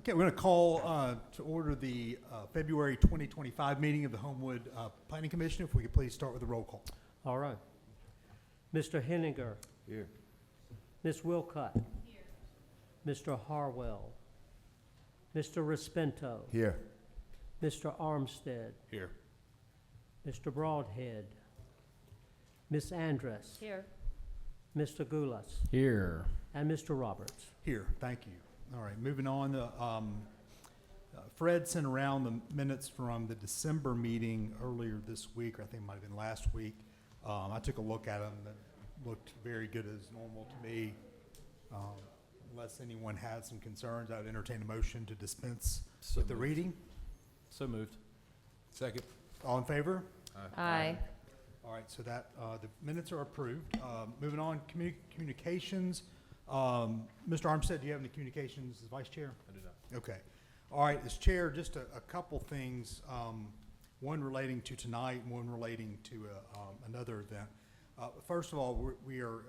Okay, we're going to call to order the February 2025 meeting of the Homewood Planning Commission. If we could please start with a roll call. All right. Mr. Henninger. Here. Ms. Wilcott. Here. Mr. Harwell. Mr. Respento. Here. Mr. Armstead. Here. Mr. Broadhead. Ms. Andress. Here. Mr. Goulas. Here. And Mr. Roberts. Here, thank you. All right, moving on. Fred sent around the minutes from the December meeting earlier this week, or I think it might have been last week. I took a look at them. That looked very good as normal to me. Unless anyone has some concerns, I would entertain a motion to dispense with the reading. So moved. Second. All in favor? Aye. All right, so that the minutes are approved. Moving on, communications. Mr. Armstead, do you have any communications as vice chair? I do not. Okay. All right, as chair, just a couple things, one relating to tonight and one relating to another event. First of all, we are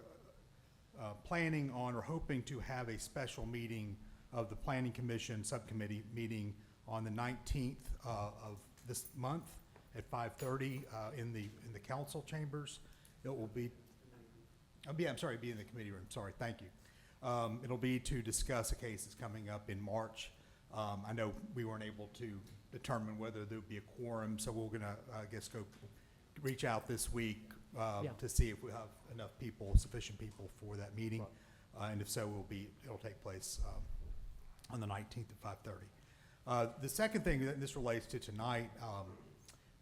planning on or hoping to have a special meeting of the Planning Commission Subcommittee meeting on the 19th of this month at 5:30 in the council chambers. It will be, be in the committee room. Sorry, thank you. It'll be to discuss a case that's coming up in March. I know we weren't able to determine whether there would be a quorum, so we're gonna, I guess, go reach out this week to see if we have enough people, sufficient people for that meeting. And if so, it'll take place on the 19th at 5:30. The second thing that this relates to tonight,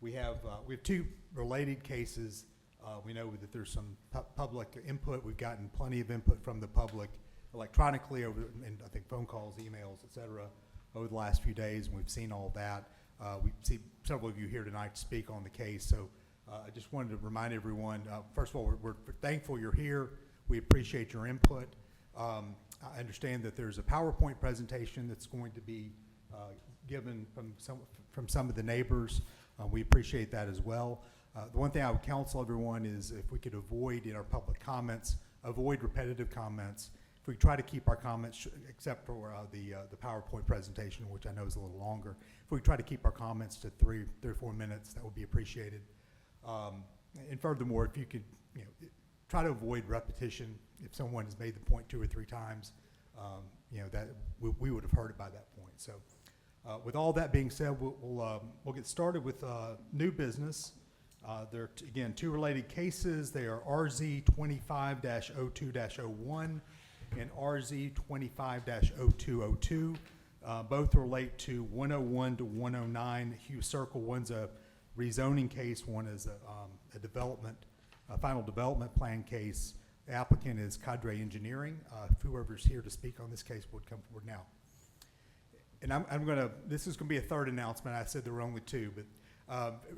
we have two related cases. We know that there's some public input. We've gotten plenty of input from the public electronically over, and I think phone calls, emails, et cetera, over the last few days, and we've seen all that. We see several of you here tonight to speak on the case, so I just wanted to remind everyone, first of all, we're thankful you're here. We appreciate your input. I understand that there's a PowerPoint presentation that's going to be given from some of the neighbors. We appreciate that as well. The one thing I would counsel everyone is if we could avoid in our public comments, avoid repetitive comments. If we try to keep our comments, except for the PowerPoint presentation, which I know is a little longer, if we try to keep our comments to three or 4 minutes, that would be appreciated. And furthermore, if you could, try to avoid repetition. If someone has made the point 2 or 3 times, that we would have heard it by that point. So, with all that being said, we'll get started with new business. There are, again, 2 related cases. They are RZ 25-02-01 and RZ 25-0202. Both relate to 101 to 109 Hugh Circle. One's a rezoning case. One is a final development plan case. The applicant is Kadre Engineering. Whoever's here to speak on this case would come forward now. And this is gonna be a third announcement. I said there were only 2, but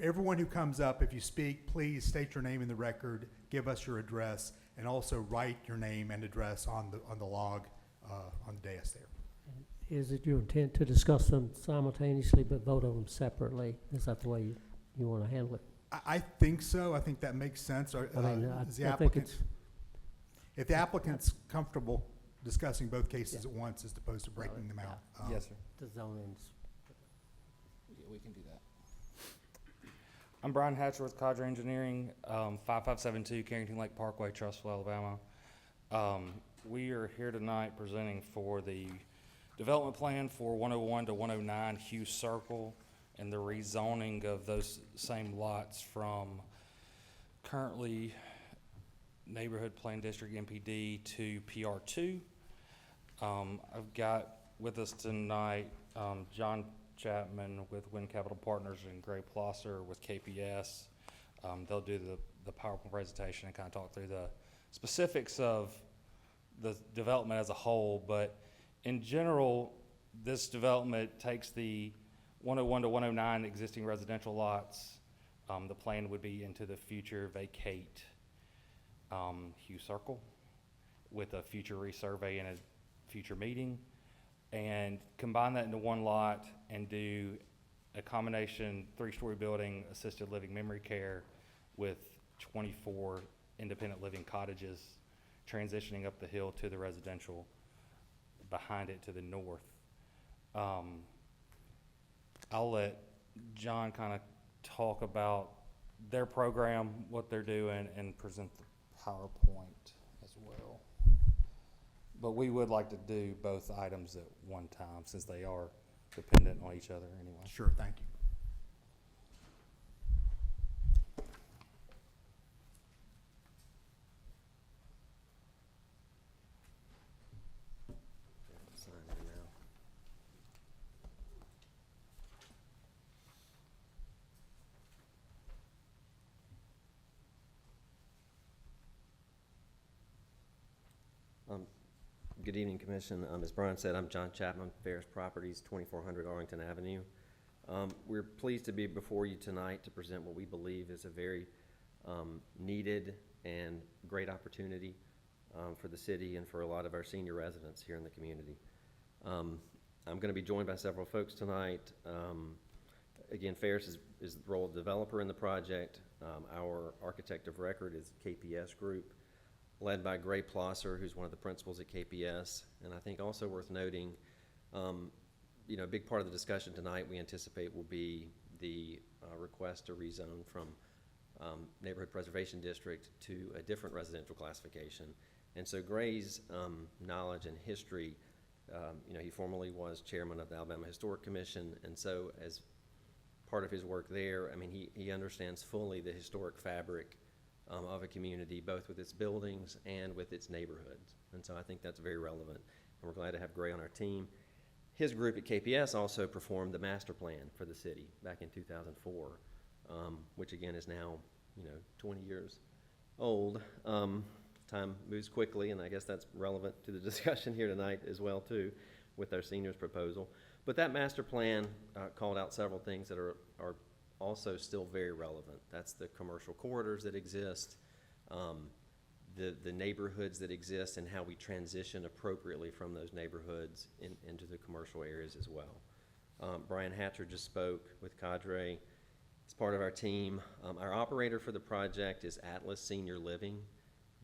everyone who comes up, if you speak, please state your name in the record, give us your address, and also write your name and address on the log on the dais there. Is it your intent to discuss them simultaneously but vote on them separately? Is that the way you want to handle it? I think so. I think that makes sense. I If think the applicant's comfortable discussing both cases at once as opposed to breaking them out. Yes, sir. the zonings. Yeah, we can do that. I'm Brian Hatcher with Kadre Engineering, 5572 Carrington Lake Parkway, Trussville, Alabama. We are here tonight presenting for the development plan for 101 to 109 Hugh Circle and the rezoning of those same lots from currently Neighborhood Plan District NPD to PR2. I've got with us tonight John Chapman with Wind Capital Partners and Gray Plosser with KPS. They'll do the PowerPoint presentation and kind of talk through the specifics of the development as a whole, but in general, this development takes the 101 to 109 existing residential lots. The plan would be into the future vacate Hugh Circle with a future resurvey and a future meeting, and combine that into one lot and do a combination 3-story building, assisted living memory care with 24 independent living cottages transitioning up the hill to the residential behind it to the north. I'll let John kind of talk about their program, what they're doing, and present the PowerPoint as well. But we would like to do both items at one time since they are dependent on each other anyway. Sure, thank you. Sign in now. Good evening, Commission. As Brian said, I'm John Chapman, Ferris Properties, 2400 Arlington Avenue. We're pleased to be before you tonight to present what we believe is a very needed and great opportunity for the city and for a lot of our senior residents here in the community. I'm going to be joined by several folks tonight. Again, Ferris is the role of developer in the project. Our architect of record is KPS Group, led by Gray Plosser, who's one of the principals at KPS. And I think also worth noting, a big part of the discussion tonight we anticipate will be the request to rezone from Neighborhood Preservation District to a different residential classification. And so Gray's knowledge and history, he formerly was chairman of the Alabama Historic Commission, and so as part of his work there, he understands fully the historic fabric of a community, both with its buildings and with its neighborhoods. And so I think that's very relevant, and we're glad to have Gray on our team. His group at KPS also performed the master plan for the city back in 2004, which again is now, 20 years old. Time moves quickly, and I guess that's relevant to the discussion here tonight as well, too, with our seniors proposal. But that master plan called out several things that are also still very relevant. That's the commercial corridors that exist, the neighborhoods that exist, and how we transition appropriately from those neighborhoods into the commercial areas as well. Brian Hatcher just spoke with Kadre. He's part of our team. Our operator for the project is Atlas Senior Living.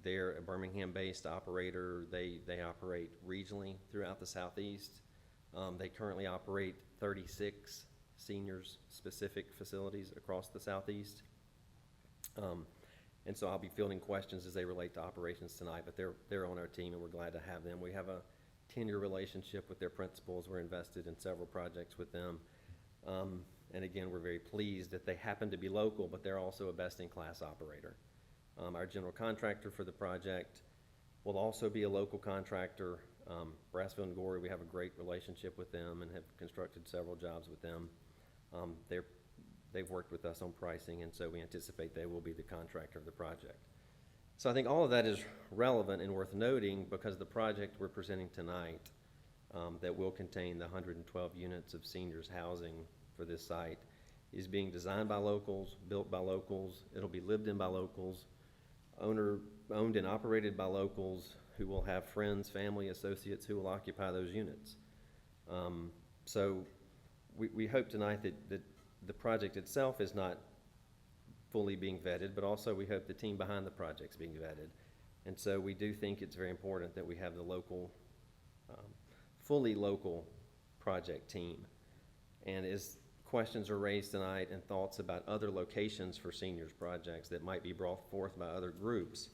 They're a Birmingham-based operator. They operate regionally throughout the Southeast. They currently operate 36 seniors-specific facilities across the Southeast. And so I'll be fielding questions as they relate to operations tonight, but they're on our team, and we're glad to have them. We have a 10-year relationship with their principals. We're invested in several projects with them. And again, we're very pleased that they happen to be local, but they're also a best-in-class operator. Our general contractor for the project will also be a local contractor. Brassfield and Gorey, we have a great relationship with them and have constructed several jobs with them. They've worked with us on pricing, and so we anticipate they will be the contractor of the project. So I think all of that is relevant and worth noting because the project we're presenting tonight that will contain the 112 units of seniors housing for this site is being designed by locals, built by locals. It'll be lived in by locals, owned and operated by locals who will have friends, family, associates who will occupy those units. So we hope tonight that the project itself is not fully being vetted, but also we hope the team behind the project's being vetted. And so we do think it's very important that we have the local, fully local project team. And as questions are raised tonight and thoughts about other locations for seniors projects that might be brought forth by other groups,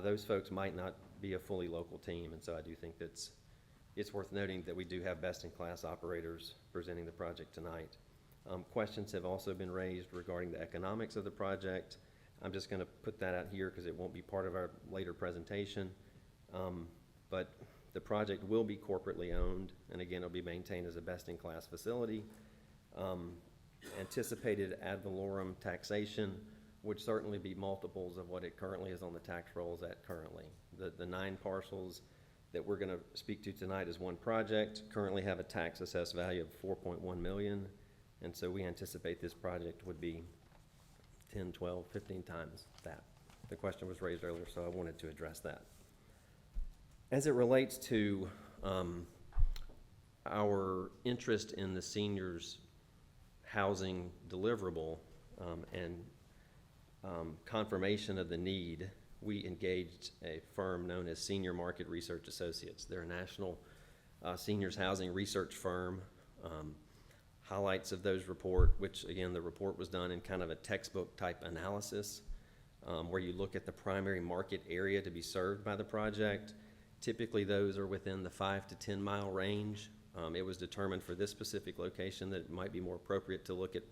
those folks might not be a fully local team. And so I do think it's worth noting that we do have best-in-class operators presenting the project tonight. Questions have also been raised regarding the economics of the project. I'm just going to put that out here because it won't be part of our later presentation. But the project will be corporately owned, and again, it'll be maintained as a best-in-class facility. Anticipated ad valorem taxation would certainly be multiples of what it currently is on the tax rolls at currently. The 9 parcels that we're going to speak to tonight as one project currently have a tax assessed value of $4.1 million. And so we anticipate this project would be 10, 12, 15 times that. The question was raised earlier, so I wanted to address that. As it relates to our interest in the seniors housing deliverable and confirmation of the need, we engaged a firm known as Senior Market Research Associates. They're a national seniors housing research firm. Highlights of those report, which again, the report was done in kind of a textbook type analysis, where you look at the primary market area to be served by the project. Typically those are within the 5 to 10 mile range. It was determined for this specific location that it might be more appropriate to look at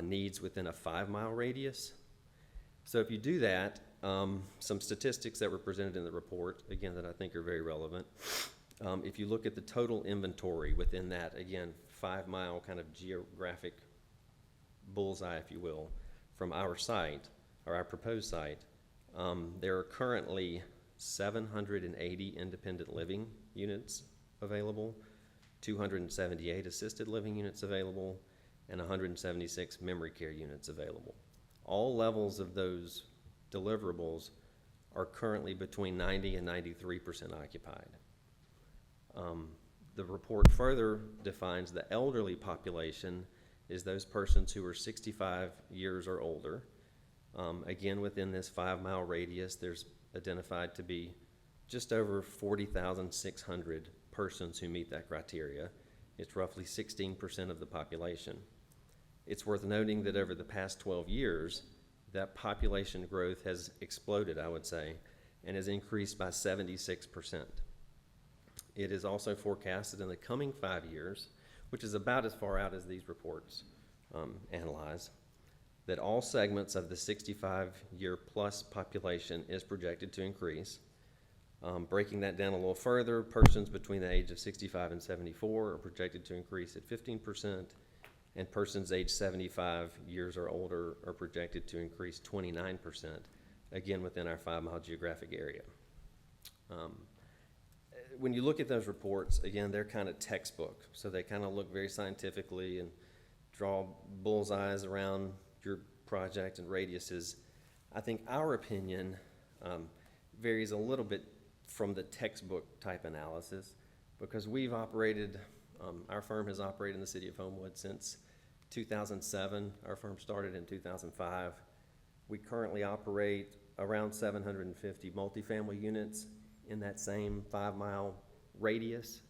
needs within a 5-mile radius. So if you do that, some statistics that were presented in the report, again, that I think are very relevant. If you look at the total inventory within that, again, 5-mile kind of geographic bullseye, if you will, from our site, or our proposed site, there are currently 780 independent living units available, 278 assisted living units available, and 176 memory care units available. All levels of those deliverables are currently between 90 and 93% occupied. The report further defines the elderly population is those persons who are 65 years or older. Again, within this 5-mile radius, there's identified to be just over 40,600 persons who meet that criteria. It's roughly 16% of the population. It's worth noting that over the past 12 years, that population growth has exploded, I would say, and has increased by 76%. It is also forecasted in the coming 5 years, which is about as far out as these reports analyze, that all segments of the 65-year-plus population is projected to increase. Breaking that down a little further, persons between the age of 65 and 74 are projected to increase at 15%, and persons aged 75 years or older are projected to increase 29%, again within our 5-mile geographic area. When you look at those reports, again, they're kind of textbook, so they kind of look very scientifically and draw bullseyes around your project and radiuses. I think our opinion varies a little bit from the textbook type analysis, because we've operated, our firm has operated in the city of Homewood since 2007. Our firm started in 2005. We currently operate around 750 multifamily units in that same 5-mile radius.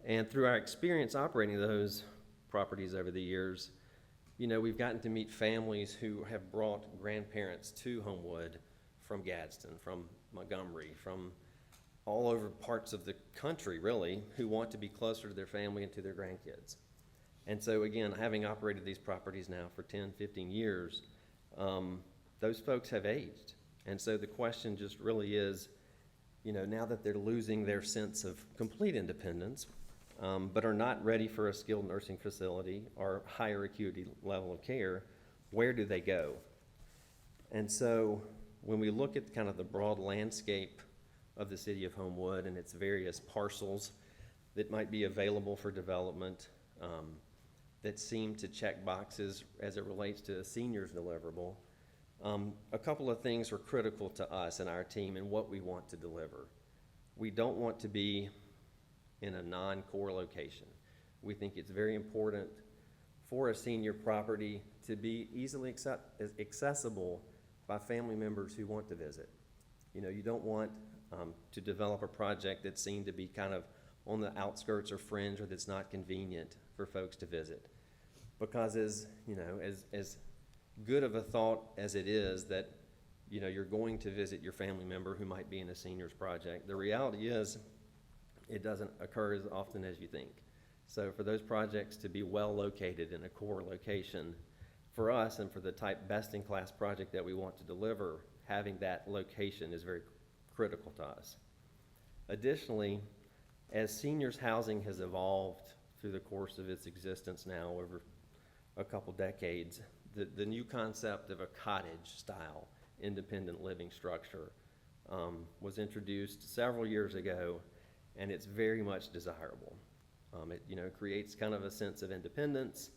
And through our experience operating those properties over the years, you know, we've gotten to meet families who have brought grandparents to Homewood from Gadsden, from Montgomery, from all over parts of the country, really, who want to be closer to their family and to their grandkids. And so, again, having operated these properties now for 10, 15 years, those folks have aged. And so the question just really is, you know, now that they're losing their sense of complete independence, but are not ready for a skilled nursing facility or higher acuity level of care, where do they go? And so when we look at kind of the broad landscape of the city of Homewood and its various parcels that might be available for development, that seem to check boxes as it relates to a seniors deliverable, a couple of things are critical to us and our team and what we want to deliver. We don't want to be in a non-core location. We think it's very important for a senior property to be easily accessible by family members who want to visit. You know, you don't want to develop a project that's seen to be kind of on the outskirts or fringe, or that's not convenient for folks to visit. Because as good of a thought as it is that, you know, you're going to visit your family member who might be in a seniors project, the reality is it doesn't occur as often as you think. So for those projects to be well located in a core location, for us and for the type best-in-class project that we want to deliver, having that location is very critical to us. Additionally, as seniors housing has evolved through the course of its existence now over a couple decades, the new concept of a cottage-style independent living structure was introduced several years ago, and it's very much desirable. It creates kind of a sense of independence.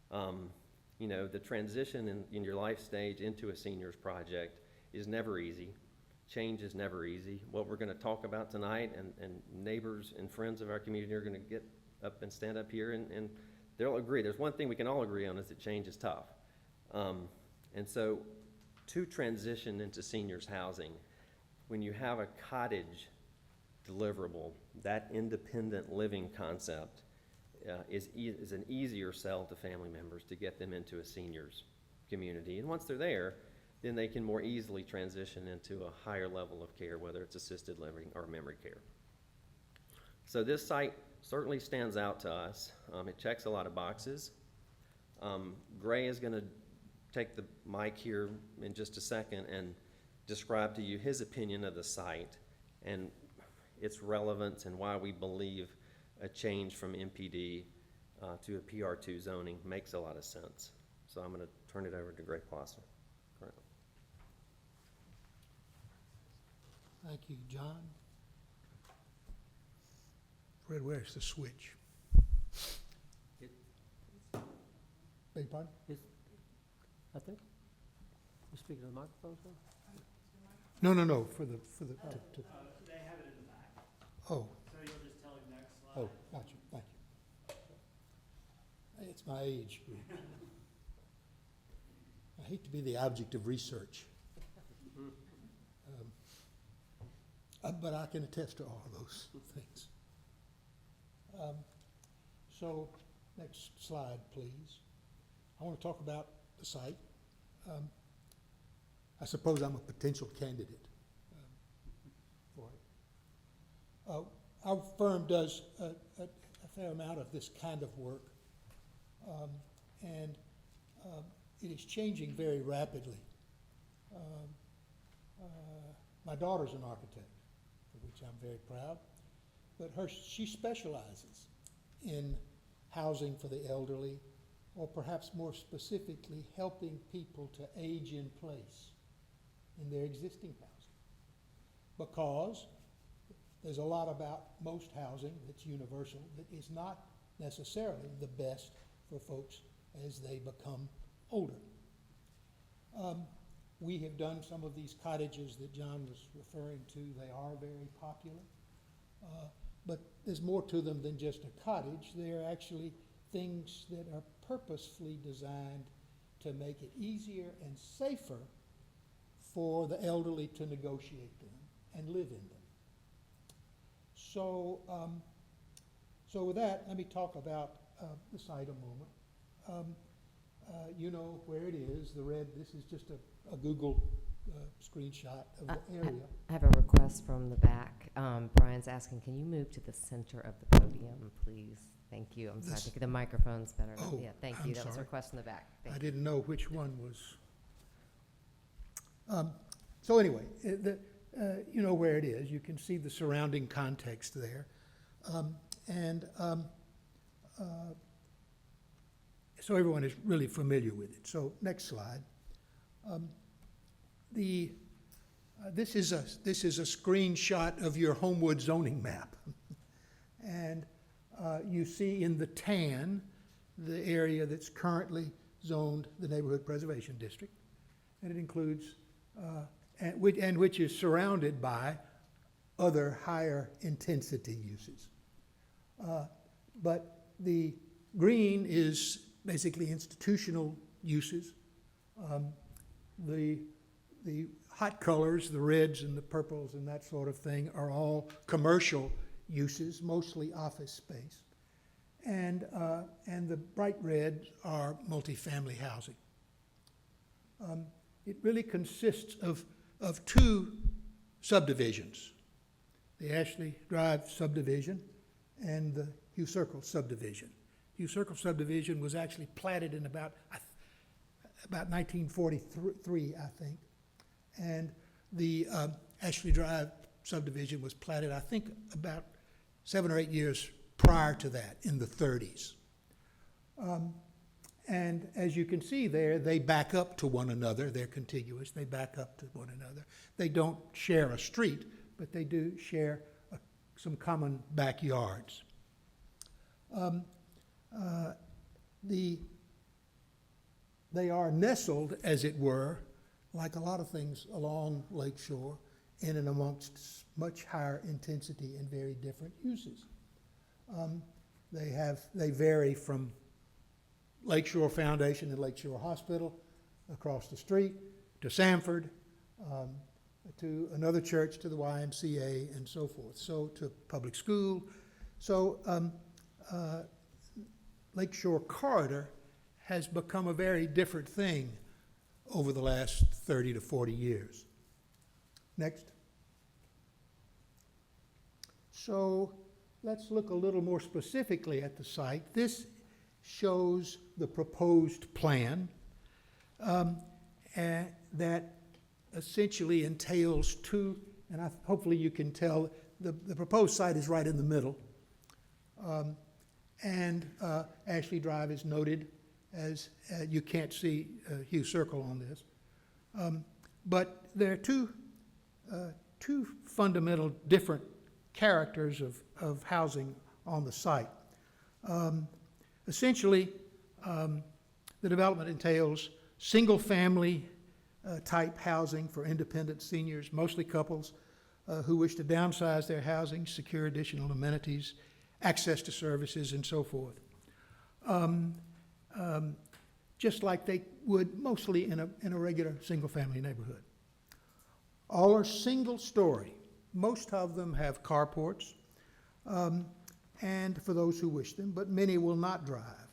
The transition in your life stage into a seniors project is never easy. Change is never easy. What we're going to talk about tonight, and neighbors and friends of our community are going to get up and stand up here, and they'll agree. There's one thing we can all agree on, is that change is tough. And so to transition into seniors housing, when you have a cottage deliverable, that independent living concept is an easier sell to family members to get them into a seniors community. And once they're there, then they can more easily transition into a higher level of care, whether it's assisted living or memory care. So this site certainly stands out to us. It checks a lot of boxes. Gray is going to take the mic here in just a second and describe to you his opinion of the site and its relevance and why we believe a change from MPD to a PR2 zoning makes a lot of sense. So I'm going to turn it over to Gray Plosser. Thank you, John. Fred, where's the switch? Beg your pardon? I think. You speaking to the microphone, sir? No, for the, They have it in the back, oh, so you'll just tell him next slide. oh, gotcha, thank you. It's my age group. I hate to be the object of research. But I can attest to all of those things. So, next slide, please. I want to talk about the site. I suppose I'm a potential candidate for it. Our firm does a fair amount of this kind of work, and it is changing very rapidly. My daughter's an architect, for which I'm very proud, but she specializes in housing for the elderly, or perhaps more specifically, helping people to age in place in their existing housing. Because there's a lot about most housing that's universal that is not necessarily the best for folks as they become older. We have done some of these cottages that John was referring to. They are very popular. But there's more to them than just a cottage. They're actually things that are purposefully designed to make it easier and safer for the elderly to negotiate them and live in them. So, so with that, let me talk about the site a moment. You know where it is, the red, this is just a Google screenshot of the area. I have a request from the back. Brian's asking, can you move to the center of the podium, please? Thank you. I'm sorry, I think the microphone's better. Oh, Yeah, thank I'm you. That was a sorry. request in the back. Thank I you. didn't know which one was. So anyway, you know where it is. You can see the surrounding context there. So everyone is really familiar with it. So next slide. This is a screenshot of your Homewood zoning map. And you see in the tan the area that's currently zoned the Neighborhood Preservation District. And it includes, and which is surrounded by other higher intensity uses. But the green is basically institutional uses. The hot colors, the reds and the purples and that sort of thing, are all commercial uses, mostly office space. And the bright reds are multifamily housing. It really consists of two subdivisions, the Ashley Drive subdivision and the Hugh Circle subdivision. Hugh Circle subdivision was actually platted in about 1943, I think. And the Ashley Drive subdivision was platted, I think, about 7 or 8 years prior to that, in the 30s. And as you can see there, they back up to one another. They're contiguous. They back up to one another. They don't share a street, but they do share some common backyards. They are nestled, as it were, like a lot of things along Lakeshore, in and amongst much higher intensity and very different uses. They vary from Lakeshore Foundation and Lakeshore Hospital across the street to Sanford, to another church, to the YMCA, and so forth, so to public school. So Lakeshore Corridor has become a very different thing over the last 30 to 40 years. Next. So let's look a little more specifically at the site. This shows the proposed plan that essentially entails two, and hopefully you can tell, the proposed site is right in the middle. Ashley Drive is noted as, you can't see Hugh Circle on this. But there are two fundamental different characters of housing on the site. Essentially, the development entails single-family type housing for independent seniors, mostly couples who wish to downsize their housing, secure additional amenities, access to services, and so forth. Just like they would mostly in a regular single-family neighborhood. All are single-story. Most of them have carports, and for those who wish them, but many will not drive.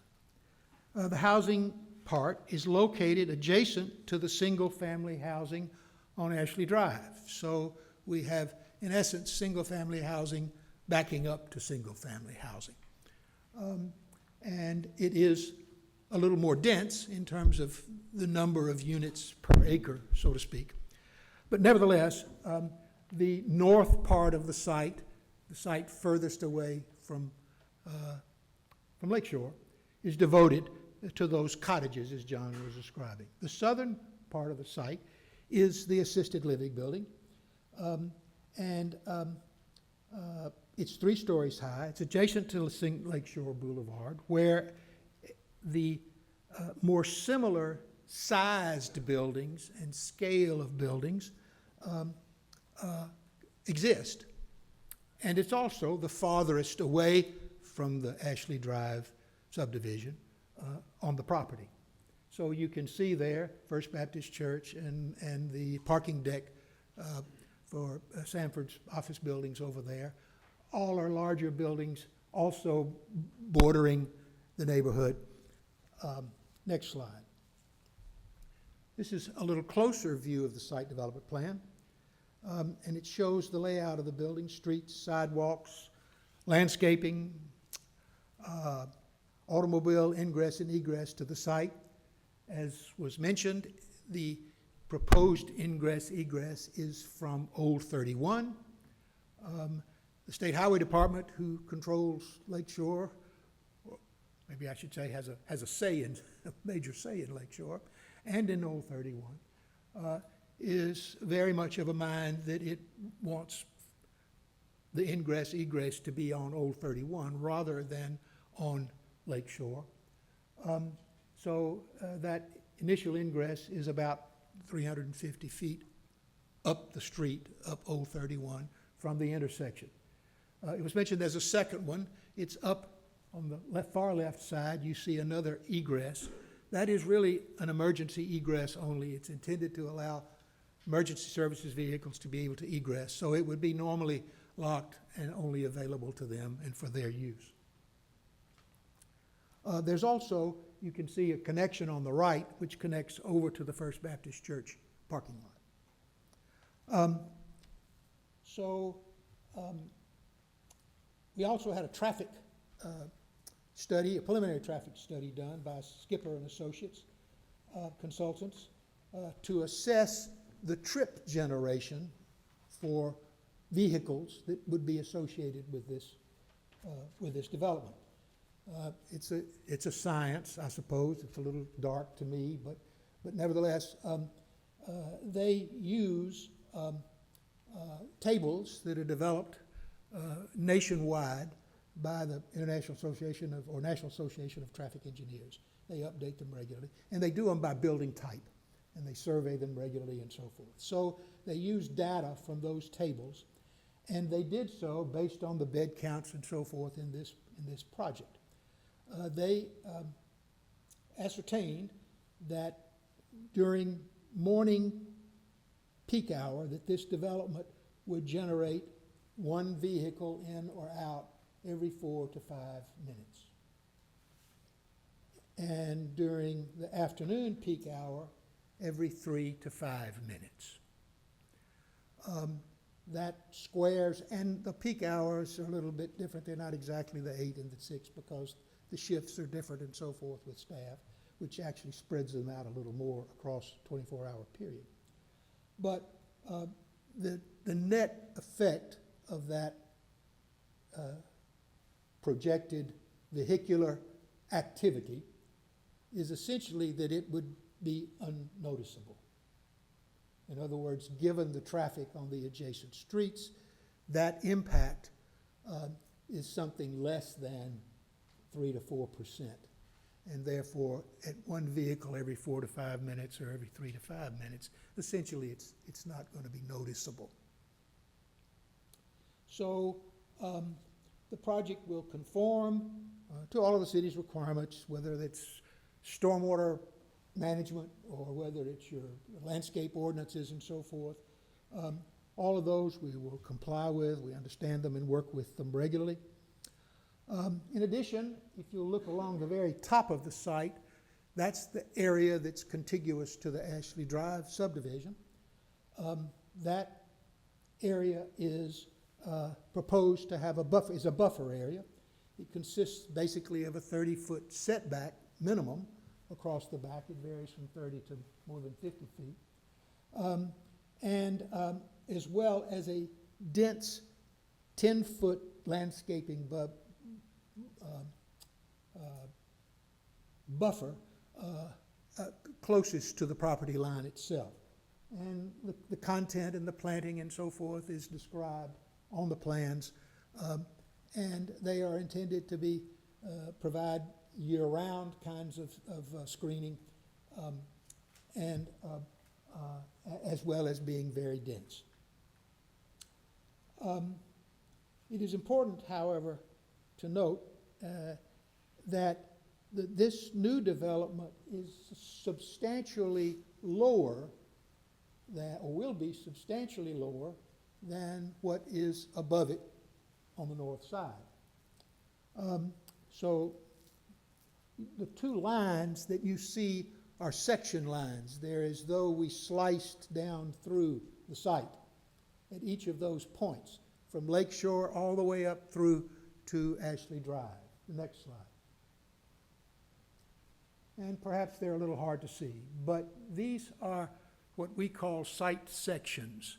The housing part is located adjacent to the single-family housing on Ashley Drive. So we have, in essence, single-family housing backing up to single-family housing. And it is a little more dense in terms of the number of units per acre, so to speak. But nevertheless, the north part of the site furthest away from Lakeshore, is devoted to those cottages, as John was describing. The southern part of the site is the assisted living building, it's 3 stories high. It's adjacent to Lakeshore Boulevard, where the more similar sized buildings and scale of buildings exist. And it's also the farthest away from the Ashley Drive subdivision on the property. So you can see there First Baptist Church and the parking deck for Sanford's office buildings over there. All are larger buildings, also bordering the neighborhood. Next slide. This is a little closer view of the site development plan. And it shows the layout of the building, streets, sidewalks, landscaping, automobile ingress and egress to the site. As was mentioned, the proposed ingress egress is from Old 31. The State Highway Department, who controls Lakeshore, or maybe I should say has a major say in Lakeshore and in Old 31, is very much of a mind that it wants the ingress egress to be on Old 31 rather than on Lakeshore. So that initial ingress is about 350 feet up the street, up Old 31 from the intersection. It was mentioned there's a second one. It's up on the far left side. You see another egress. That is really an emergency egress only. It's intended to allow emergency services vehicles to be able to egress. So it would be normally locked and only available to them and for their use. There's also, you can see a connection on the right, which connects over to the First Baptist Church parking lot. We also had a traffic study, a preliminary traffic study done by Skipper and Associates consultants to assess the trip generation for vehicles that would be associated with this development. It's a science, I suppose. It's a little dark to me, but nevertheless, they use tables that are developed nationwide by the National Association of Traffic Engineers. They update them regularly, and they do them by building type, and they survey them regularly and so forth. So they use data from those tables, and they did so based on the bed counts and so forth in this project. They ascertained that during morning peak hour, that this development would generate one vehicle in or out every 4 to 5 minutes. And during the afternoon peak hour, every 3 to 5 minutes. That squares, and the peak hours are a little bit different. They're not exactly the 8 and the 6 because the shifts are different and so forth with staff, which actually spreads them out a little more across a 24-hour period. But the net effect of that projected vehicular activity is essentially that it would be unnoticeable. In other words, given the traffic on the adjacent streets, that impact is something less than 3 to 4%. And therefore, at one vehicle every 4 to 5 minutes or every 3 to 5 minutes, essentially it's not going to be noticeable. So the project will conform to all of the city's requirements, whether it's stormwater management or whether it's your landscape ordinances and so forth. All of those we will comply with. We understand them and work with them regularly. In addition, if you look along the very top of the site, that's the area that's contiguous to the Ashley Drive subdivision. That area is proposed to have a buffer area. It consists basically of a 30-foot setback minimum across the back. It varies from 30 to more than 50 feet. As well as a dense 10-foot landscaping buffer closest to the property line itself. And the content and the planting and so forth is described on the plans. And they are intended to be provide year-round kinds of screening, and as well as being very dense. It is important, however, to note that this new development is substantially lower than, or will be substantially lower than what is above it on the north side. So the two lines that you see are section lines. They're as though we sliced down through the site at each of those points, from Lakeshore all the way up through to Ashley Drive. The next slide. And perhaps they're a little hard to see, but these are what we call site sections.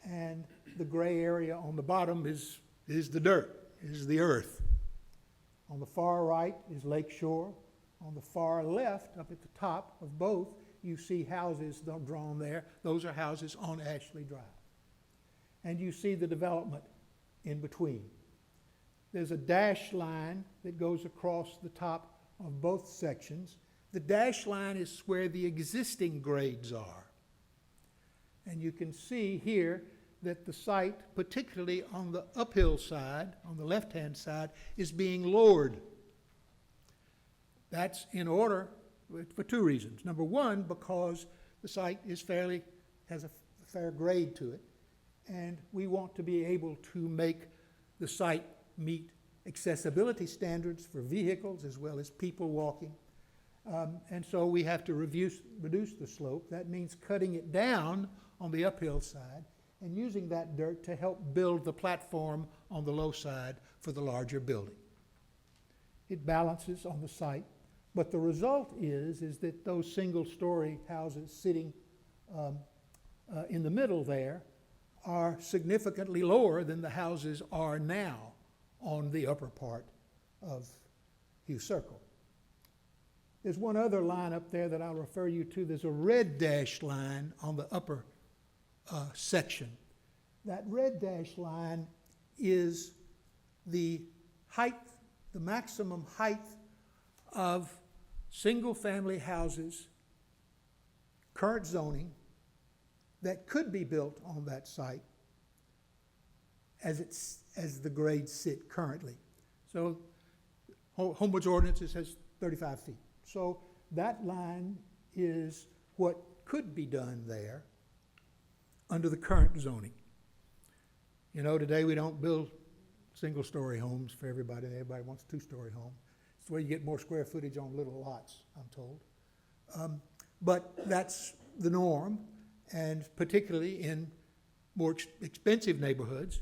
And the gray area on the bottom is the dirt, is the earth. On the far right is Lakeshore. On the far left, up at the top of both, you see houses drawn there. Those are houses on Ashley Drive. And you see the development in between. There's a dash line that goes across the top of both sections. The dash line is where the existing grades are. And you can see here that the site, particularly on the uphill side, on the left-hand side, is being lowered. That's in order for two reasons. Number one, because the site is has a fair grade to it, and we want to be able to make the site meet accessibility standards for vehicles as well as people walking. And so we have to reduce the slope. That means cutting it down on the uphill side and using that dirt to help build the platform on the low side for the larger building. It balances on the site, but the result is that those single-story houses sitting in the middle there are significantly lower than the houses are now on the upper part of Hugh Circle. There's one other line up there that I'll refer you to. There's a red dashed line on the upper section. That red dashed line is the height, the maximum height of single-family houses, current zoning, that could be built on that site as the grades sit currently. So Homewood's ordinance says 35 feet. So that line is what could be done there. under the current zoning. You know, today we don't build single-story homes for everybody. Everybody wants a two-story home. It's the way you get more square footage on little lots, I'm told. But that's the norm, and particularly in more expensive neighborhoods,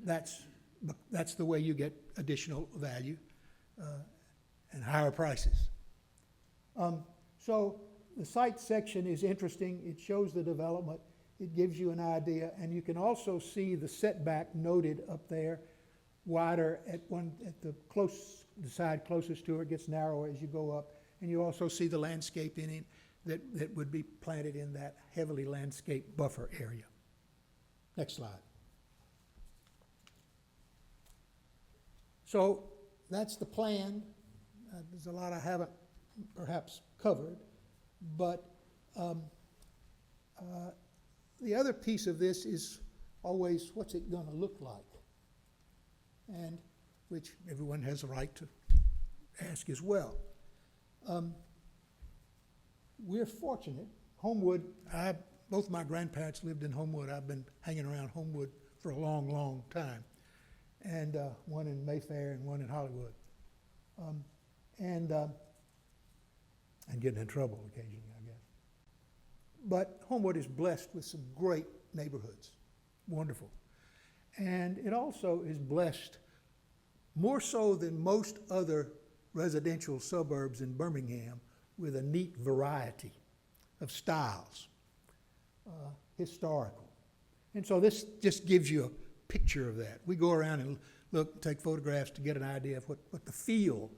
that's the way you get additional value and higher prices. So the site section is interesting. It shows the development. It gives you an idea, and you can also see the setback noted up there, wider at the side closest to it, gets narrower as you go up, and you also see the landscape in it that would be planted in that heavily landscaped buffer area. Next slide. So that's the plan. There's a lot I haven't perhaps covered, but the other piece of this is always what's it going to look like, and which everyone has a right to ask as well. We're fortunate. Homewood, both my grandparents lived in Homewood. I've been hanging around Homewood for a long, long time, and one in Mayfair and one in Hollywood, and getting in trouble occasionally, I guess. But Homewood is blessed with some great neighborhoods, wonderful. And it also is blessed more so than most other residential suburbs in Birmingham with a neat variety of styles, historical. And so this just gives you a picture of that. We go around and look, take photographs to get an idea of what the feel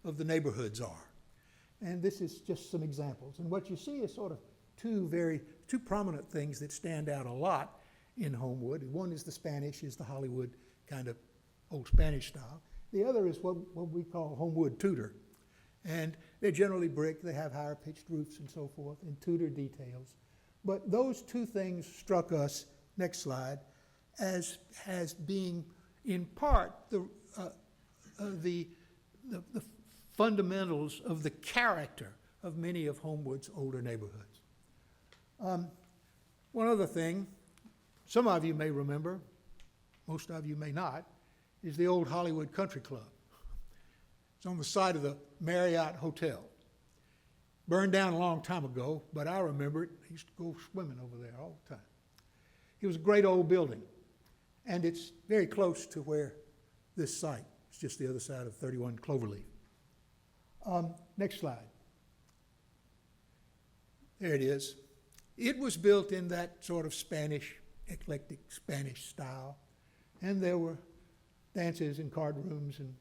of the neighborhoods are. And this is just some examples. And what you see is sort of two prominent things that stand out a lot in Homewood. One is the Hollywood kind of old Spanish style. The other is what we call Homewood Tudor. And they're generally brick, they have higher pitched roofs and so forth, and Tudor details. But those two things struck us, next slide, as being in part the fundamentals of the character of many of Homewood's older neighborhoods. One other thing, some of you may remember, most of you may not, is the old Hollywood Country Club. It's on the side of the Marriott Hotel. Burned down a long time ago, but I remember it. I used to go swimming over there all the time. It was a great old building, and it's very close to where this site. It's just the other side of 31 Cloverleaf. Next slide. There it is. It was built in that sort of Spanish, eclectic Spanish style, and there were dances and card rooms and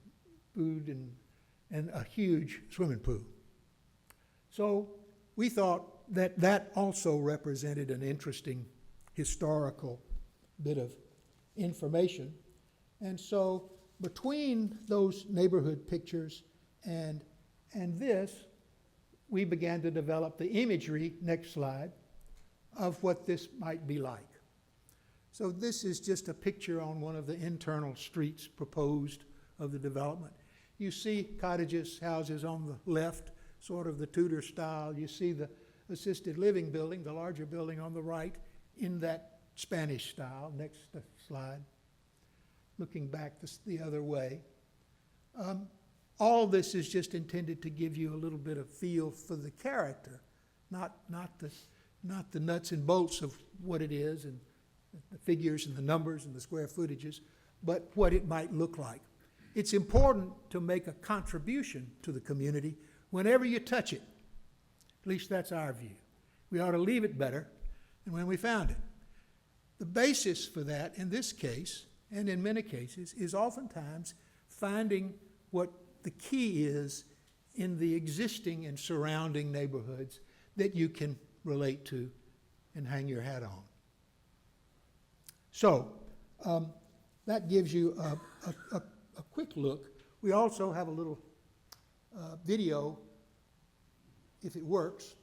food and a huge swimming pool. So we thought that also represented an interesting historical bit of information. And so between those neighborhood pictures and this, we began to develop the imagery, next slide, of what this might be like. So this is just a picture on one of the internal streets proposed of the development. You see cottages, houses on the left, sort of the Tudor style. You see the assisted living building, the larger building on the right, in that Spanish style. Next slide. Looking back the other way. All this is just intended to give you a little bit of feel for the character, not the nuts and bolts of what it is and the figures and the numbers and the square footages, but what it might look like. It's important to make a contribution to the community whenever you touch it. At least that's our view. We ought to leave it better than when we found it. The basis for that in this case, and in many cases, is oftentimes finding what the key is in the existing and surrounding neighborhoods that you can relate to and hang your hat on. So that gives you a quick look. We also have a little video, if it works.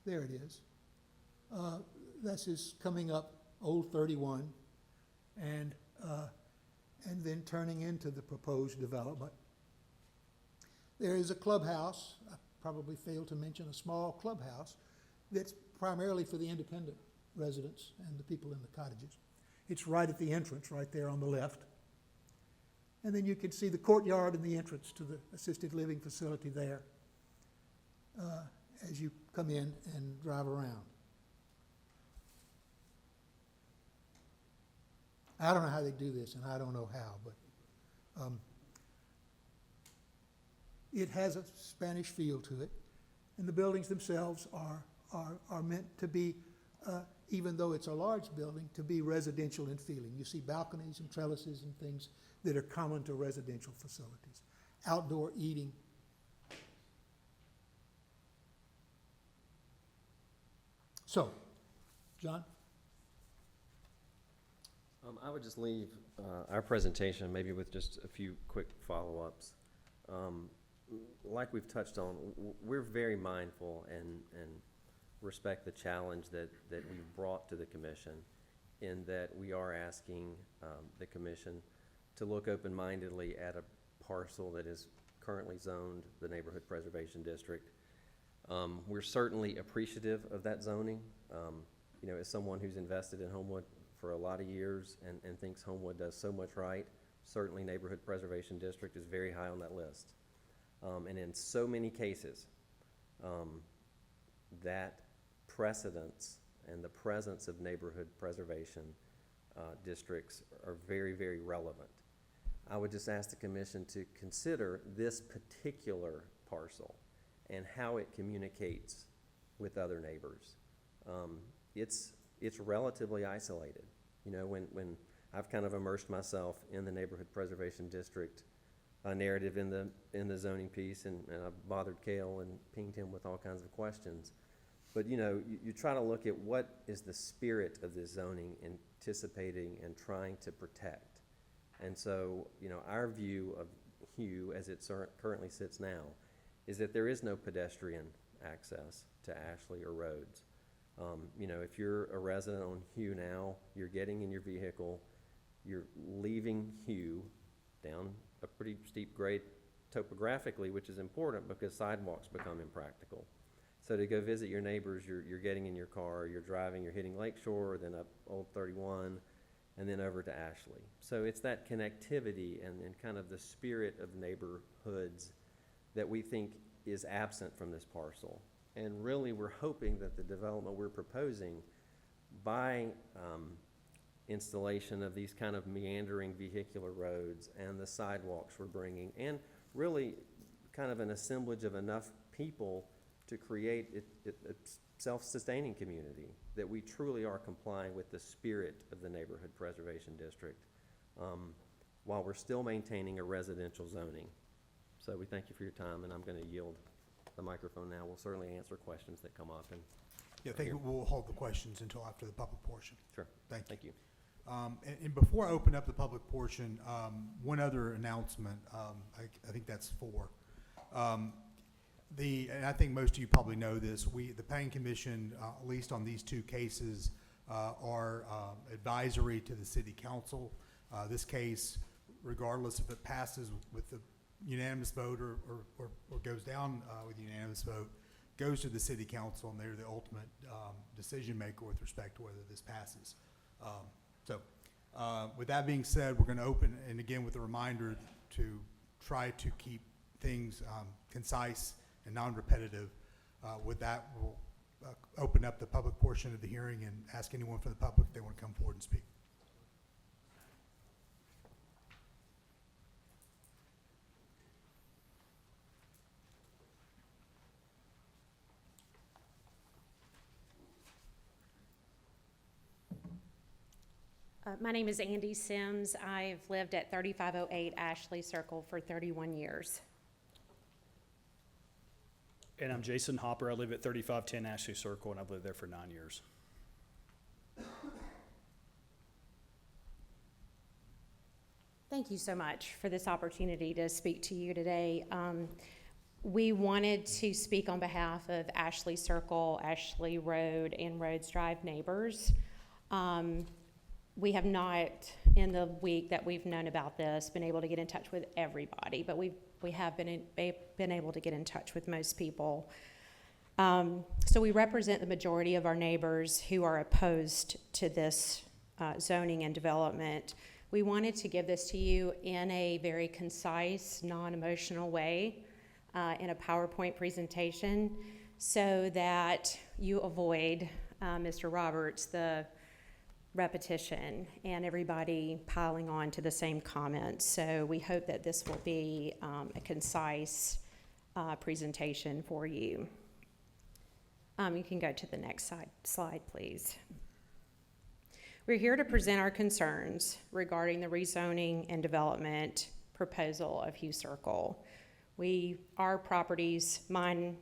There it is. This is coming up Old 31 and then turning into the proposed development. There is a clubhouse. I probably failed to mention a small clubhouse that's primarily for the independent residents and the people in the cottages. It's right at the entrance, right there on the left. And then you can see the courtyard and the entrance to the assisted living facility there as you come in and drive around. I don't know how they do this, and I don't know how, but it has a Spanish feel to it, and the buildings themselves are meant to be, even though it's a large building, to be residential in feeling. You see balconies and trellises and things that are common to residential facilities. Outdoor eating. So, John? I would just leave our presentation maybe with just a few quick follow-ups. Like we've touched on, we're very mindful and respect the challenge that we've brought to the commission, in that we are asking the commission to look open-mindedly at a parcel that is currently zoned the Neighborhood Preservation District. We're certainly appreciative of that zoning. You know, as someone who's invested in Homewood for a lot of years and thinks Homewood does so much right, certainly Neighborhood Preservation District is very high on that list. And in so many cases, that precedence and the presence of neighborhood preservation districts are very, very relevant. I would just ask the commission to consider this particular parcel and how it communicates with other neighbors. It's relatively isolated. You know, when I've kind of immersed myself in the neighborhood preservation district narrative in the zoning piece, and I've bothered Cale and pinged him with all kinds of questions. But you know, you try to look at what is the spirit of this zoning anticipating and trying to protect. And so, you know, our view of Hugh as it currently sits now is that there is no pedestrian access to Ashley or Rhodes. You know, if you're a resident on Hugh now, you're getting in your vehicle, you're leaving Hugh down a pretty steep grade topographically, which is important because sidewalks become impractical. So to go visit your neighbors, you're getting in your car, you're driving, you're hitting Lakeshore, then up Old 31, and then over to Ashley. So it's that connectivity and kind of the spirit of neighborhoods that we think is absent from this parcel. And really, we're hoping that the development we're proposing, by installation of these kind of meandering vehicular roads and the sidewalks we're bringing, and really kind of an assemblage of enough people to create a self-sustaining community, that we truly are complying with the spirit of the Neighborhood Preservation District, while we're still maintaining a residential zoning. So we thank you for your time, and I'm going to yield the microphone now. We'll certainly answer questions that come up. And Yeah, I think we'll hold the questions until after the public portion. sure. Thank you. Thank you. And before I open up the public portion, one other announcement, I think that's four. And I think most of you probably know this, the Planning Commission, at least on these two cases, are advisory to the City Council. This case, regardless if it passes with the unanimous vote or goes down with unanimous vote, goes to the City Council, and they're the ultimate decision maker with respect to whether this passes. So with that being said, we're going to open, and again with a reminder to try to keep things concise and non-repetitive. With that, we'll open up the public portion of the hearing and ask anyone from the public if they want to come forward and speak. My name is Andy Sims. I've lived at 3508 Ashley Circle for 31 years. And I'm Jason Hopper. I live at 3510 Ashley Circle, and I've lived there for 9 years. Thank you so much for this opportunity to speak to you today. We wanted to speak on behalf of Ashley Circle, Ashley Road, and Rhodes Drive neighbors. We have not, in the week that we've known about this, been able to get in touch with everybody, but we have been able to get in touch with most people. So we represent the majority of our neighbors who are opposed to this zoning and development. We wanted to give this to you in a very concise, non-emotional way, in a PowerPoint presentation, so that you avoid, Mr. Roberts, the repetition and everybody piling on to the same comments. So we hope that this will be a concise presentation for you. You can go to the next slide, please. We're here to present our concerns regarding the rezoning and development proposal of Hugh Circle. Our properties, my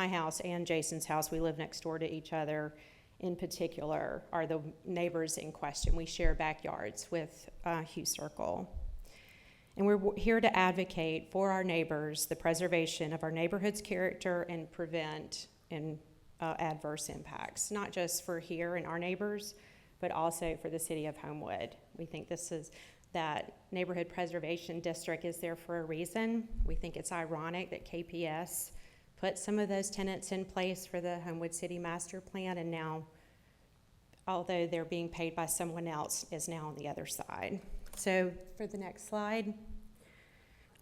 house and Jason's house, we live next door to each other, in particular, are the neighbors in question. We share backyards with Hugh Circle. And we're here to advocate for our neighbors, the preservation of our neighborhood's character, and prevent adverse impacts, not just for here and our neighbors, but also for the city of Homewood. We think that neighborhood preservation district is there for a reason. We think it's ironic that KPS put some of those tenants in place for the Homewood City Master Plan, and now, although they're being paid by someone else, is now on the other side. So for the next slide,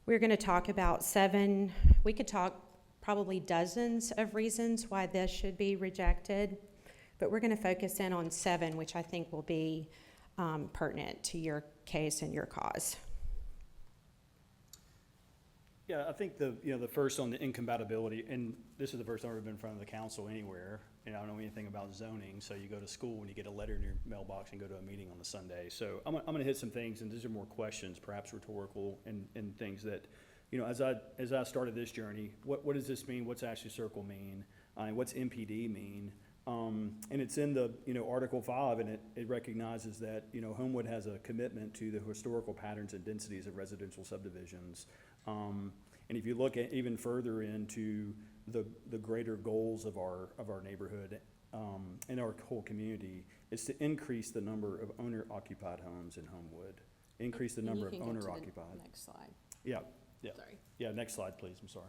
we're gonna talk about we could talk probably dozens of reasons why this should be rejected, but we're gonna focus in on 7, which I think will be pertinent to your case and your cause. Yeah, I think the first on the incompatibility, and this is the first time I've ever been in front of the council anywhere, and I don't know anything about zoning, so you go to school and you get a letter in your mailbox and go to a meeting on the Sunday. So I'm gonna hit some things, and these are more questions, perhaps rhetorical, and things that, as I started this journey, what does this mean? What's Ashley Circle mean? And what's MPD mean? And it's in the, Article 5, and it recognizes that, Homewood has a commitment to the historical patterns and densities of residential subdivisions. And if you look at even further into the greater goals of our neighborhood, and our whole community, is to increase the number of owner-occupied homes in Homewood. Increase the number of owner-occupied. Next slide. Yeah. Sorry. Yeah, next slide, please, I'm sorry.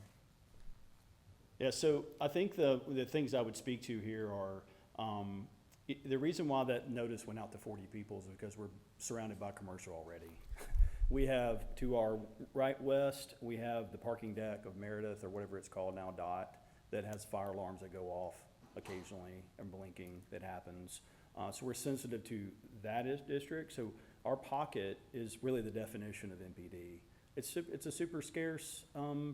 Yeah, so I think the things I would speak to here are, the reason why that notice went out to 40 people is because we're surrounded by commercial already. We have, to our right west, we have the parking deck of Meredith, or whatever it's called now, DOT, that has fire alarms that go off occasionally, and blinking that happens. So we're sensitive to that district. So our pocket is really the definition of MPD. It's a super scarce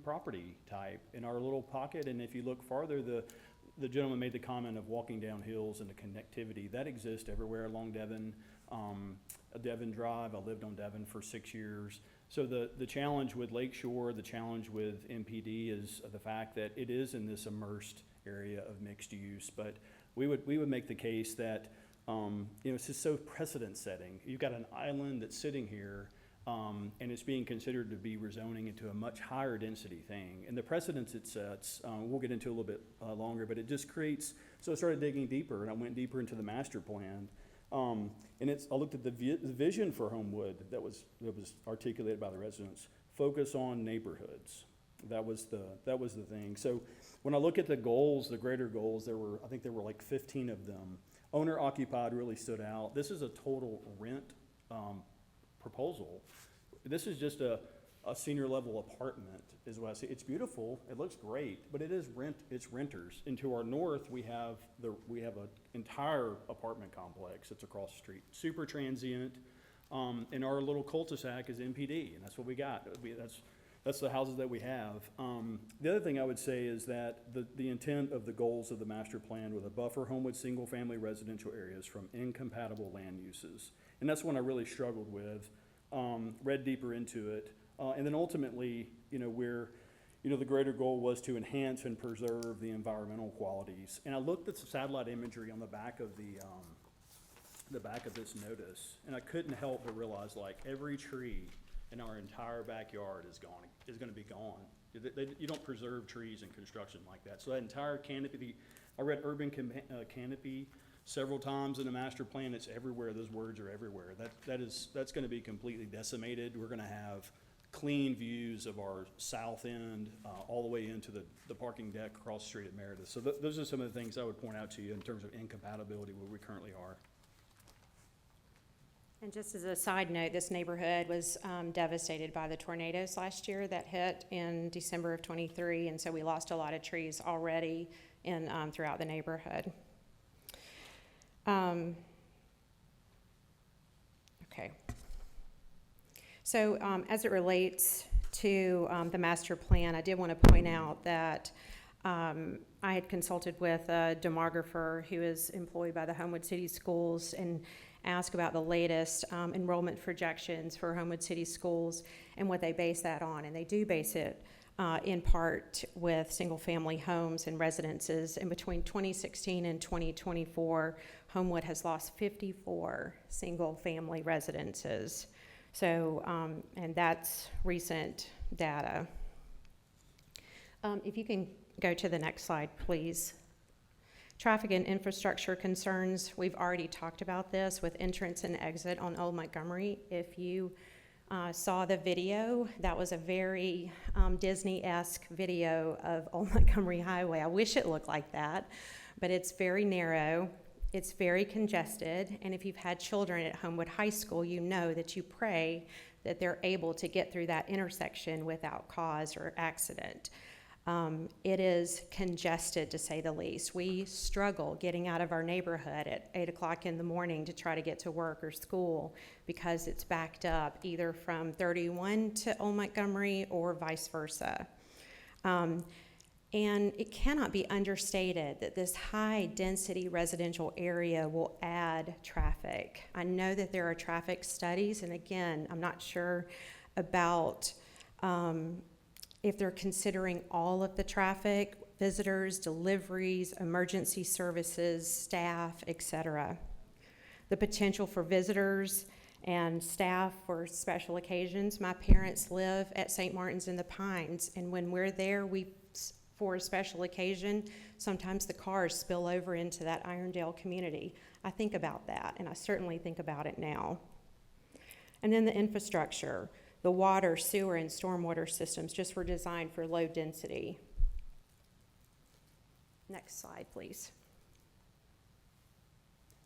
property type in our little pocket, and if you look farther, the gentleman made the comment of walking down hills and the connectivity that exists everywhere along Devon. Devon Drive, I lived on Devon for 6 years. So the challenge with Lakeshore, the challenge with MPD is the fact that it is in this immersed area of mixed use. But we would make the case that it's just so precedent setting. You've got an island that's sitting here, and it's being considered to be rezoning into a much higher density thing. And the precedence it sets, we'll get into a little bit longer, but it just creates, so I started digging deeper, and I went deeper into the master plan. And I looked at the vision for Homewood that was articulated by the residents. Focus on neighborhoods. That was the thing. So when I look at the goals, the greater goals, I think there were like 15 of them. Owner occupied really stood out. This is a total rent proposal. This is just a senior level apartment is what I see. It's beautiful, it looks great, but it's renters. And to our north, we have an entire apartment complex that's across the street, super transient. And our little cul-de-sac is MPD, and that's what we got. That's the houses that we have. The other thing I would say is that the intent of the goals of the master plan with a buffer Homewood single-family residential areas from incompatible land uses. And that's one I really struggled with, read deeper into it. And then ultimately, the greater goal was to enhance and preserve the environmental qualities. And I looked at the satellite imagery on the back of the back of this notice, and I couldn't help but realize, like, every tree in our entire backyard is going to be gone. You don't preserve trees in construction like that. So that entire canopy, I read urban canopy several times in the master plan. It's everywhere. Those words are everywhere. That's going to be completely decimated. We're going to have clean views of our south end, all the way into the parking deck across the street at Meredith. So those are some of the things I would point out to you in terms of incompatibility where we currently are. And just as a side note, this neighborhood was devastated by the tornadoes last year that hit in December of '23, and so we lost a lot of trees already in throughout the neighborhood. Okay. So as it relates to the master plan, I did want to point out that I had consulted with a demographer who is employed by the Homewood City Schools and asked about the latest enrollment projections for Homewood City Schools and what they base that on. And they do base it in part with single-family homes and residences. And between 2016 and 2024, Homewood has lost 54 single-family residences. So, and that's recent data. If you can go to the next slide, please. Traffic and infrastructure concerns, we've already talked about this with entrance and exit on Old Montgomery. If you saw the video, that was a very Disney-esque video of Old Montgomery Highway. I wish it looked like that, but it's very narrow, it's very congested, and if you've had children at Homewood High School, you know that you pray that they're able to get through that intersection without cause or accident. It is congested, to say the least. We struggle getting out of our neighborhood at 8 o'clock in the morning to try to get to work or school because it's backed up either from 31 to Old Montgomery or vice versa. And it cannot be understated that this high-density residential area will add traffic. I know that there are traffic studies, and again, I'm not sure about if they're considering all of the traffic, visitors, deliveries, emergency services, staff, etc. The potential for visitors and staff for special occasions. My parents live at St. Martin's in the Pines, and when we're there, for a special occasion, sometimes the cars spill over into that Irondale community. I think about that, and I certainly think about it now. And then the infrastructure. The water, sewer, and stormwater systems just were designed for low density. Next slide, please.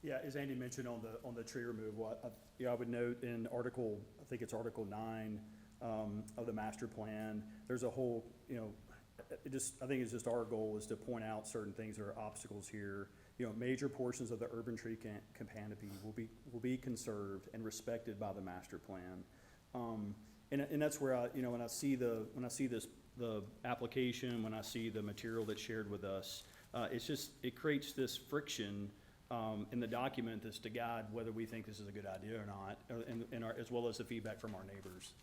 Yeah, as Andy mentioned on the tree removal, I would note in Article 9 of the master plan, there's a whole, I think it's just our goal is to point out certain things that are obstacles here. Major portions of the urban tree canopy will be conserved and respected by the master plan. And that's where when I see the application, when I see the material that's shared with us, it creates this friction in the document that's to guide whether we think this is a good idea or not, as well as the feedback from our neighbors.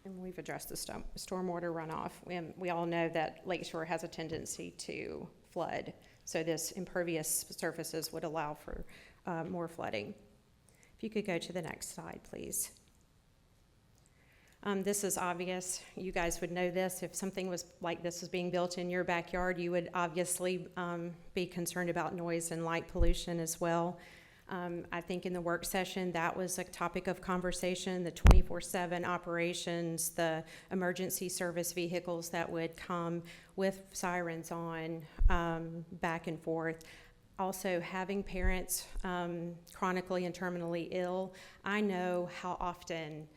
And we've addressed the stormwater runoff. We all know that Lakeshore has a tendency to flood, so this impervious surfaces would allow for more flooding. If you could go to the next slide, please. This is obvious. You guys would know this. If something was like this was being built in your backyard, you would obviously be concerned about noise and light pollution as well. I think in the work session, that was a topic of conversation, the 24/7 operations, the emergency service vehicles that would come with sirens on back and forth. Also, having parents chronically and terminally ill, I know how often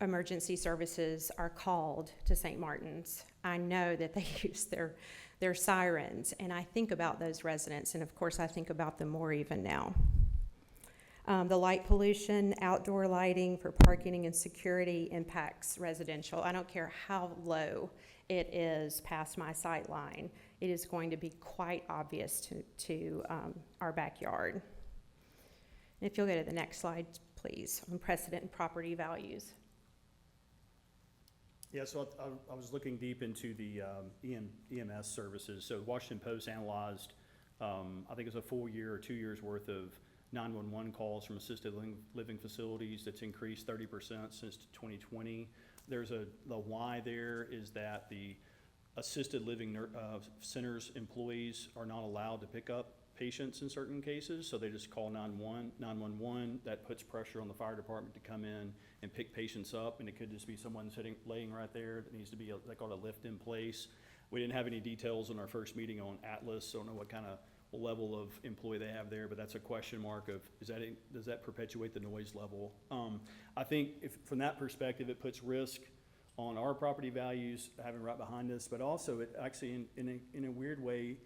emergency services are called to St. Martin's. I know that they use their sirens, and I think about those residents, and of course I think about them more even now. The light pollution, outdoor lighting for parking and security impacts residential. I don't care how low it is past my sight line. It is going to be quite obvious to our backyard. And if you'll go to the next slide, please, on precedent and property values. Yeah, so I was looking deep into the EMS services. So Washington Post analyzed, I think it's a full year or 2 years worth of 911 calls from assisted living facilities. That's increased 30% since 2020. The why there is that the assisted living centers employees are not allowed to pick up patients in certain cases, so they just call 911. That puts pressure on the fire department to come in and pick patients up, and it could just be someone laying right there that needs to be, they call it a lift in place. We didn't have any details in our first meeting on Atlas, so I don't know what kind of level of employee they have there, but that's a question mark of, does that perpetuate the noise level? I think from that perspective, it puts risk on our property values having right behind us, but also it actually, in a weird way,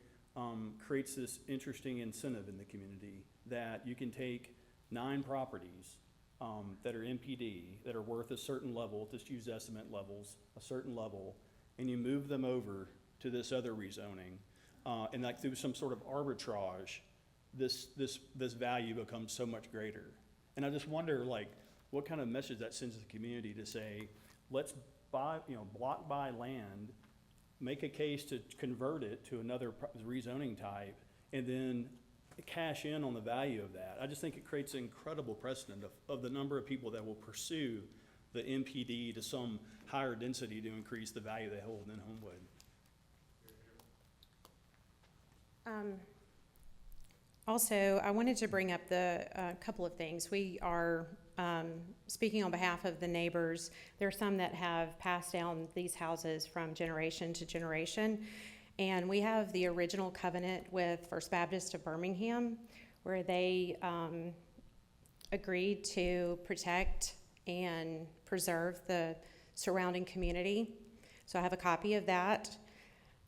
creates this interesting incentive in the community that you can take 9 properties that are MPD, that are worth a certain level, just use estimate levels, a certain level, and you move them over to this other rezoning, and like through some sort of arbitrage, this value becomes so much greater. And I just wonder, like, what kind of message that sends to the community to say, let's buy, block buy land, make a case to convert it to another rezoning type, and then cash in on the value of that. I just think it creates an incredible precedent of the number of people that will pursue the MPD to some higher density to increase the value they hold in Homewood. Also, I wanted to bring up the couple of things. We are speaking on behalf of the neighbors. There are some that have passed down these houses from generation to generation. And we have the original covenant with First Baptist of Birmingham, where they agreed to protect and preserve the surrounding community. So I have a copy of that.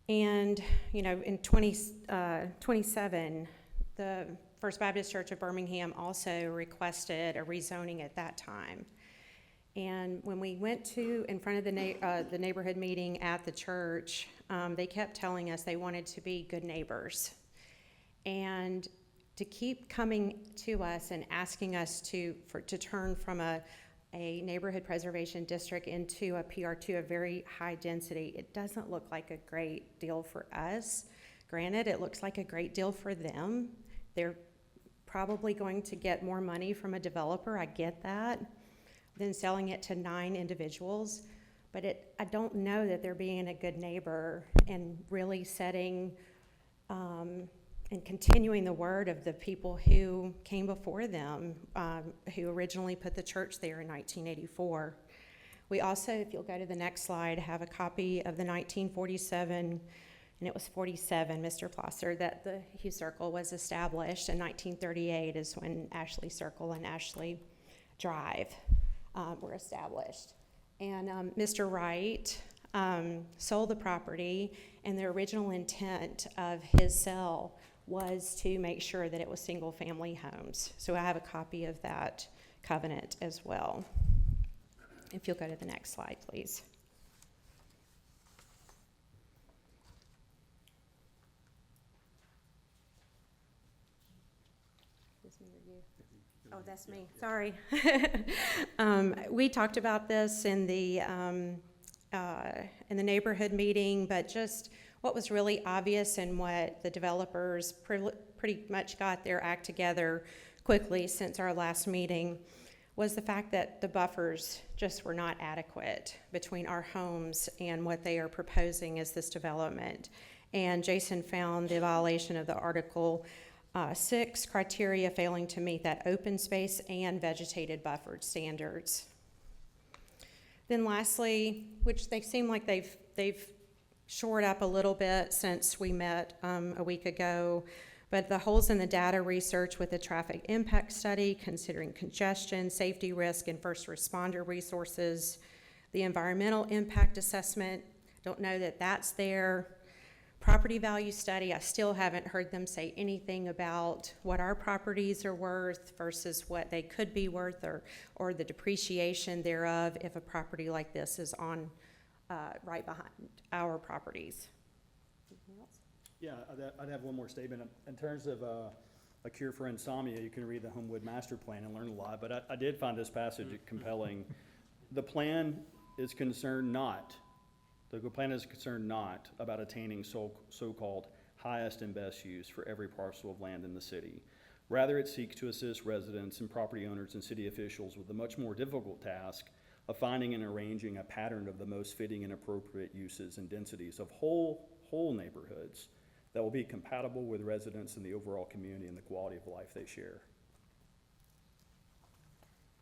And, in 27, the First Baptist Church of Birmingham also requested a rezoning at that time. And when we went in front of the neighborhood meeting at the church, they kept telling us they wanted to be good neighbors. And to keep coming to us and asking us to turn from a neighborhood preservation district into a PR2, a very high density, it doesn't look like a great deal for us. Granted, it looks like a great deal for them. They're probably going to get more money from a developer, I get that, than selling it to 9 individuals. But I don't know that they're being a good neighbor and really setting and continuing the word of the people who came before them, who originally put the church there in 1984. We also, if you'll go to the next slide, have a copy of the 1947, and it was 47, Mr. Plosser, that the Hugh Circle was established. In 1938 is when Ashley Circle and Ashley Drive were established. And Mr. Wright sold the property, and the original intent of his sale was to make sure that it was single-family homes. So I have a copy of that covenant as well. If you'll go to the next slide, please. Is me or you? Oh, that's me. Sorry. We talked about this in the neighborhood meeting, but just what was really obvious and what the developers pretty much got their act together quickly since our last meeting was the fact that the buffers just were not adequate between our homes and what they are proposing as this development. And Jason found the violation of the Article 6 criteria failing to meet that open space and vegetated buffered standards. Then lastly, which they seem like they've shored up a little bit since we met a week ago, but the holes in the data research with the traffic impact study, considering congestion, safety risk, and first responder resources, the environmental impact assessment, don't know that that's there. Property value study, I still haven't heard them say anything about what our properties are worth versus what they could be worth or the depreciation thereof if a property like this is on right behind our properties. Anything else? Yeah, I'd have one more statement. In terms of a cure for insomnia, you can read the Homewood master plan and learn a lot, but I did find this passage compelling. The plan is concerned not about attaining so-called highest and best use for every parcel of land in the city. Rather, it seeks to assist residents and property owners and city officials with the much more difficult task of finding and arranging a pattern of the most fitting and appropriate uses and densities of whole neighborhoods that will be compatible with residents and the overall community and the quality of life they share.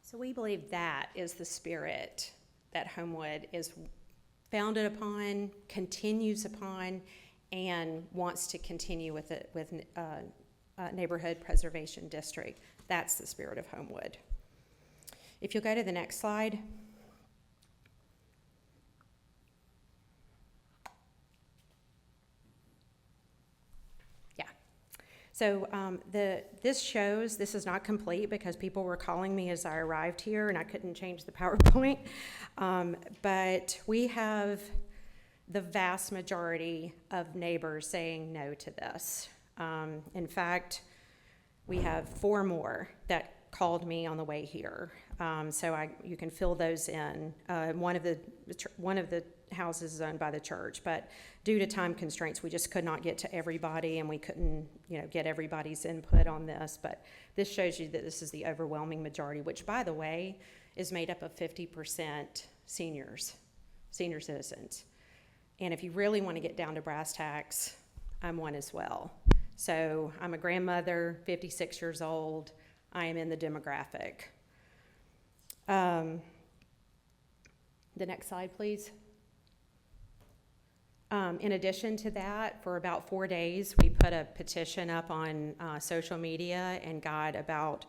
So we believe that is the spirit that Homewood is founded upon, continues upon, and wants to continue with it with Neighborhood Preservation District. That's the spirit of Homewood. If you'll go to the next slide. Yeah. So this is not complete because people were calling me as I arrived here and I couldn't change the PowerPoint. But we have the vast majority of neighbors saying no to this. In fact, we have 4 more that called me on the way here. So you can fill those in. One of the houses is owned by the church, but due to time constraints, we just could not get to everybody, and we couldn't, get everybody's input on this. But this shows you that this is the overwhelming majority, which, by the way, is made up of 50% senior citizens. And if you really want to get down to brass tacks, I'm one as well. So I'm a grandmother, 56 years old. I am in the demographic. The next slide, please. In addition to that, for about 4 days, we put a petition up on social media and got about,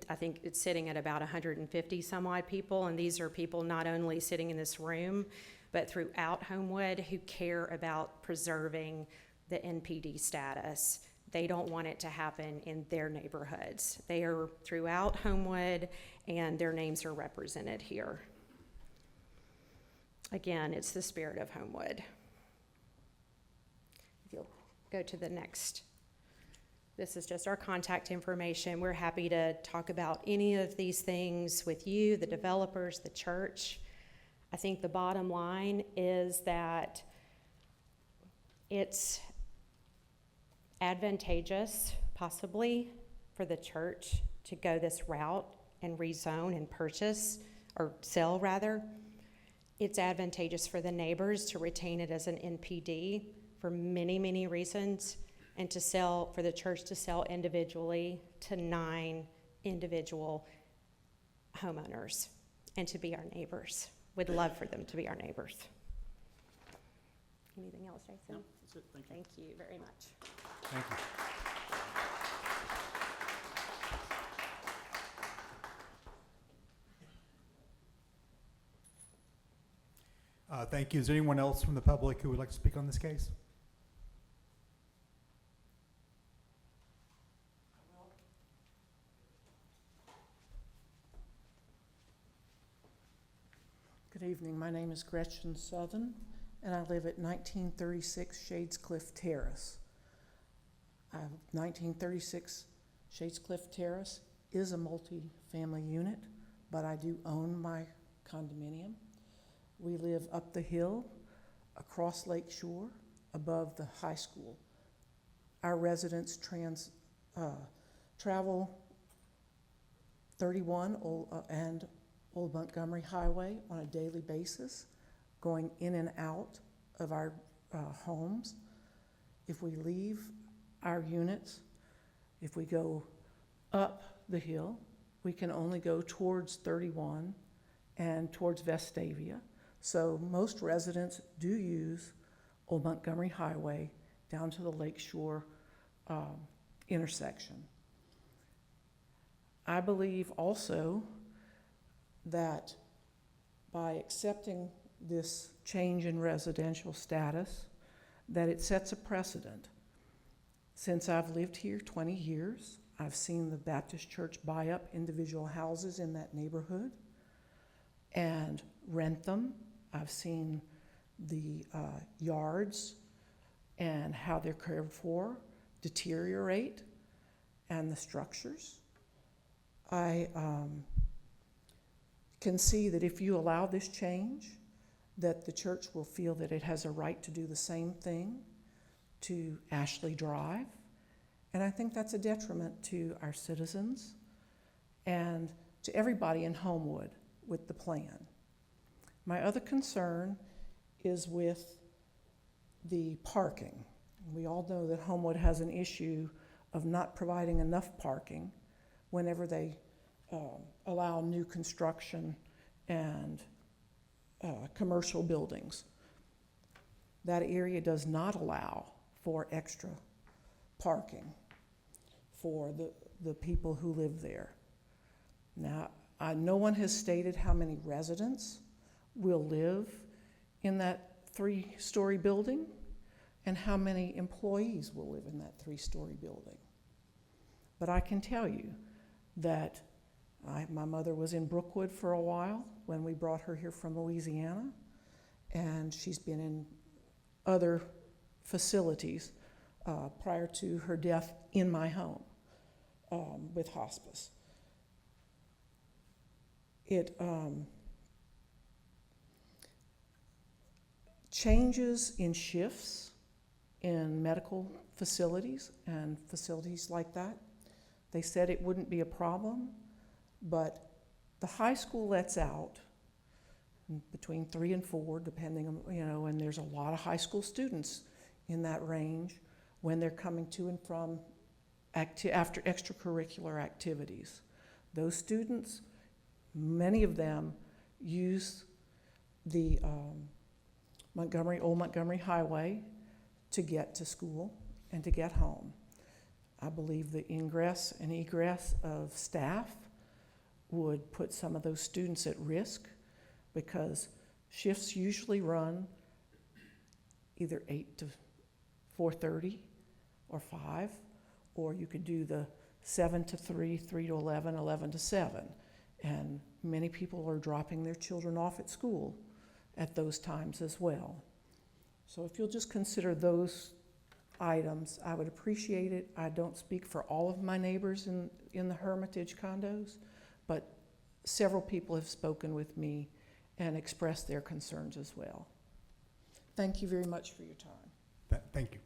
I think it's sitting at about 150 some odd people. And these are people not only sitting in this room, but throughout Homewood who care about preserving the NPD status. They don't want it to happen in their neighborhoods. They are throughout Homewood, and their names are represented here. Again, it's the spirit of Homewood. If you'll go to the next. This is just our contact information. We're happy to talk about any of these things with you, the developers, the church. I think the bottom line is that it's advantageous, possibly, for the church to go this route and rezone and purchase, or sell rather. It's advantageous for the neighbors to retain it as an NPD for many, many reasons, and for the church to sell individually to 9 individual homeowners and to be our neighbors. We'd love for them to be our neighbors. Anything else, Jason? No, that's it. Thank you. Thank you very much. Thank you. Thank you. Is there anyone else from the public who would like to speak on this case? Good evening. My name is Gretchen Southern, and I live at 1936 Shadescliff Terrace. 1936 Shadescliff Terrace is a multi-family unit, but I do own my condominium. We live up the hill, across Lake Shore, above the high school. Our residents travel 31 and Old Montgomery Highway on a daily basis, going in and out of our homes. If we leave our units, if we go up the hill, we can only go towards 31 and towards Vestavia. So most residents do use Old Montgomery Highway down to the Lake Shore intersection. I believe also that by accepting this change in residential status, that it sets a precedent. Since I've lived here 20 years, I've seen the Baptist Church buy up individual houses in that neighborhood and rent them. I've seen the yards and how they're cared for deteriorate, and the structures. I can see that if you allow this change, that the church will feel that it has a right to do the same thing to Ashley Drive. And I think that's a detriment to our citizens and to everybody in Homewood with the plan. My other concern is with the parking. We all know that Homewood has an issue of not providing enough parking whenever they allow new construction and commercial buildings. That area does not allow for extra parking for the people who live there. Now, no one has stated how many residents will live in that 3-story building and how many employees will live in that 3-story building. But I can tell you that my mother was in Brookwood for a while when we brought her here from Louisiana, and she's been in other facilities prior to her death in my home with hospice. Changes in shifts in medical facilities and facilities like that, they said it wouldn't be a problem, but the high school lets out between 3 and 4, depending on, and there's a lot of high school students in that range when they're coming to and from after extracurricular activities. Those students, many of them use the Old Montgomery Highway to get to school and to get home. I believe the ingress and egress of staff would put some of those students at risk because shifts usually run either 8 to 4:30 or 5, or you could do the 7 to 3, 3 to 11, 11 to 7. And many people are dropping their children off at school at those times as well. So if you'll just consider those items, I would appreciate it. I don't speak for all of my neighbors in the Hermitage condos, but several people have spoken with me and expressed their concerns as well. Thank you very much for your time. Thank you.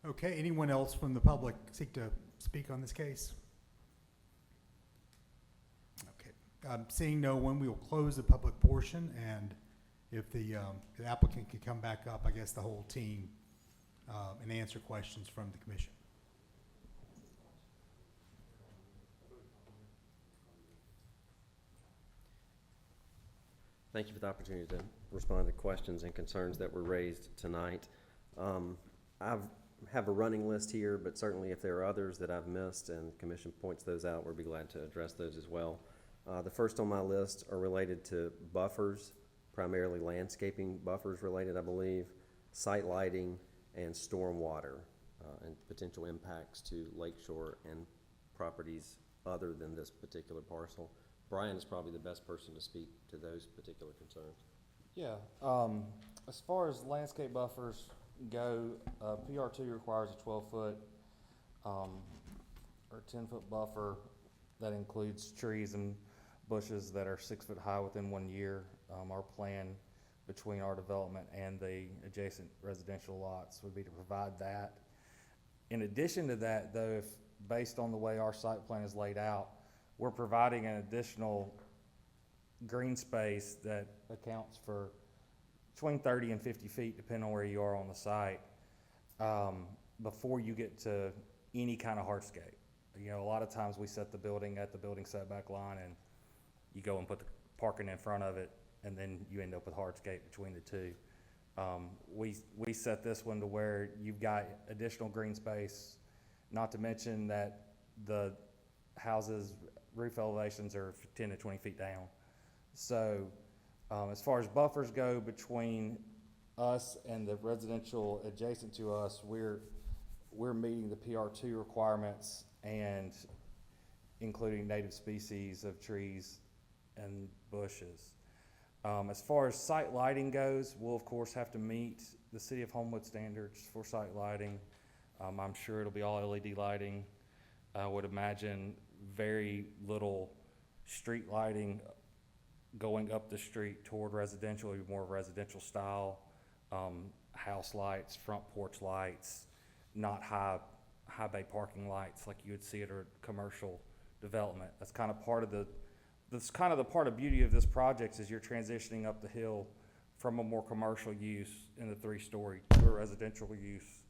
Okay, anyone else from the public seek to speak on this case? Okay, seeing no one, we will close the public portion, and if the applicant could come back up, I guess the whole team, and answer questions from the commission. Thank you for the opportunity to respond to questions and concerns that were raised tonight. I have a running list here, but certainly if there are others that I've missed and the commission points those out, we'll be glad to address those as well. The first on my list are related to buffers, primarily landscaping buffers related, I believe, site lighting, and storm water, and potential impacts to lakeshore and properties other than this particular parcel. Brian is probably the best person to speak to those particular concerns. Yeah, as far as landscape buffers go, PR2 requires a 12-foot or 10-foot buffer that includes trees and bushes that are 6 foot high within 1 year. Our plan between our development and the adjacent residential lots would be to provide that. In addition to that, though, if based on the way our site plan is laid out, we're providing an additional green space that accounts for between 30 and 50 feet, depending on where you are on the site, before you get to any kind of hardscape. A lot of times we set the building at the building setback line and you go and put the parking in front of it, and then you end up with hardscape between the two. We set this one to where you've got additional green space, not to mention that the houses' roof elevations are 10 to 20 feet down. So as far as buffers go between us and the residential adjacent to us, we're meeting the PR2 requirements and including native species of trees and bushes. As far as site lighting goes, we'll of course have to meet the City of Homewood standards for site lighting. I'm sure it'll be all LED lighting. I would imagine very little street lighting going up the street toward residential, it'll be more residential style, house lights, front porch lights, not high bay parking lights like you would see at a commercial development. That's kind of part of the beauty of this project is you're transitioning up the hill from a more commercial use in the 3-story to a residential use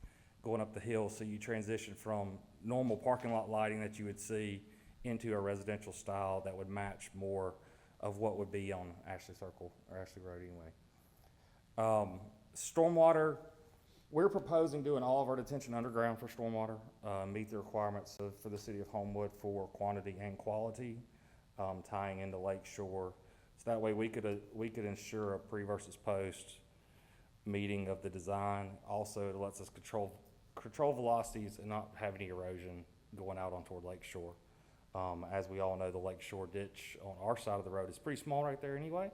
going up the hill. So you transition from normal parking lot lighting that you would see into a residential style that would match more of what would be on Ashley Circle or Ashley Road anyway. Stormwater, we're proposing doing all of our detention underground for stormwater, meet the requirements for the city of Homewood for quantity and quality, tying into Lake Shore. So that way we could ensure a pre versus post meeting of the design. Also, it lets us control velocities and not have any erosion going out on toward Lake Shore. As we all know, the Lake Shore ditch on our side of the road is pretty small right there anyway,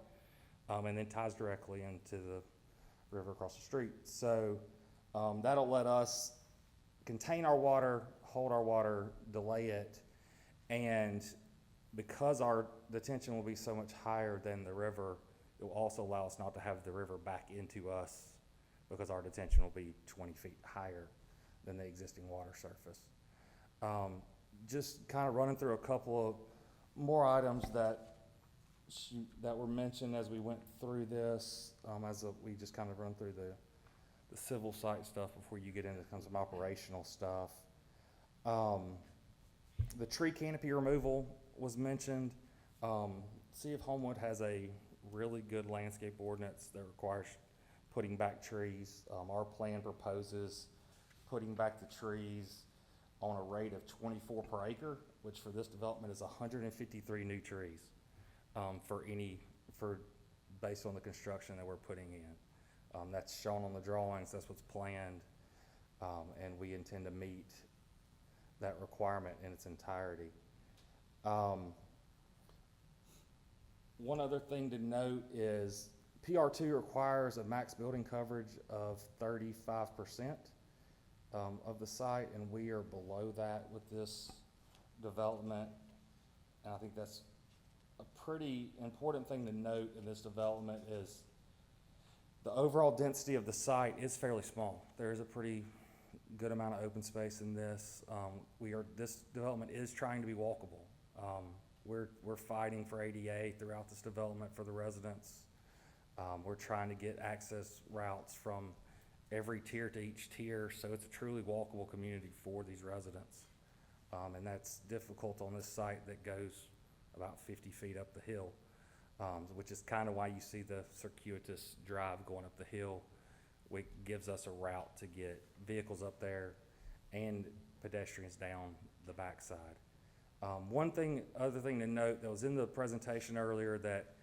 and then ties directly into the river across the street. So that'll let us contain our water, hold our water, delay it, and because our detention will be so much higher than the river, it will also allow us not to have the river back into us because our detention will be 20 feet higher than the existing water surface. Just kind of running through a couple of more items that were mentioned as we went through this, we just kind of run through the civil site stuff before you get into some operational stuff. The tree canopy removal was mentioned. City of Homewood has a really good landscape ordinance that requires putting back trees. Our plan proposes putting back the trees on a rate of 24 per acre, which for this development is 153 new trees based on the construction that we're putting in. That's shown on the drawings, that's what's planned, and we intend to meet that requirement in its entirety. One other thing to note is PR2 requires a max building coverage of 35% of the site, and we are below that with this development. And I think that's a pretty important thing to note in this development is the overall density of the site is fairly small. There is a pretty good amount of open space in this. This development is trying to be walkable. We're fighting for ADA throughout this development for the residents. We're trying to get access routes from every tier to each tier, so it's a truly walkable community for these residents. And that's difficult on this site that goes about 50 feet up the hill, which is kind of why you see the circuitous drive going up the hill, which gives us a route to get vehicles up there and pedestrians down the backside. Other thing to note that was in the presentation earlier that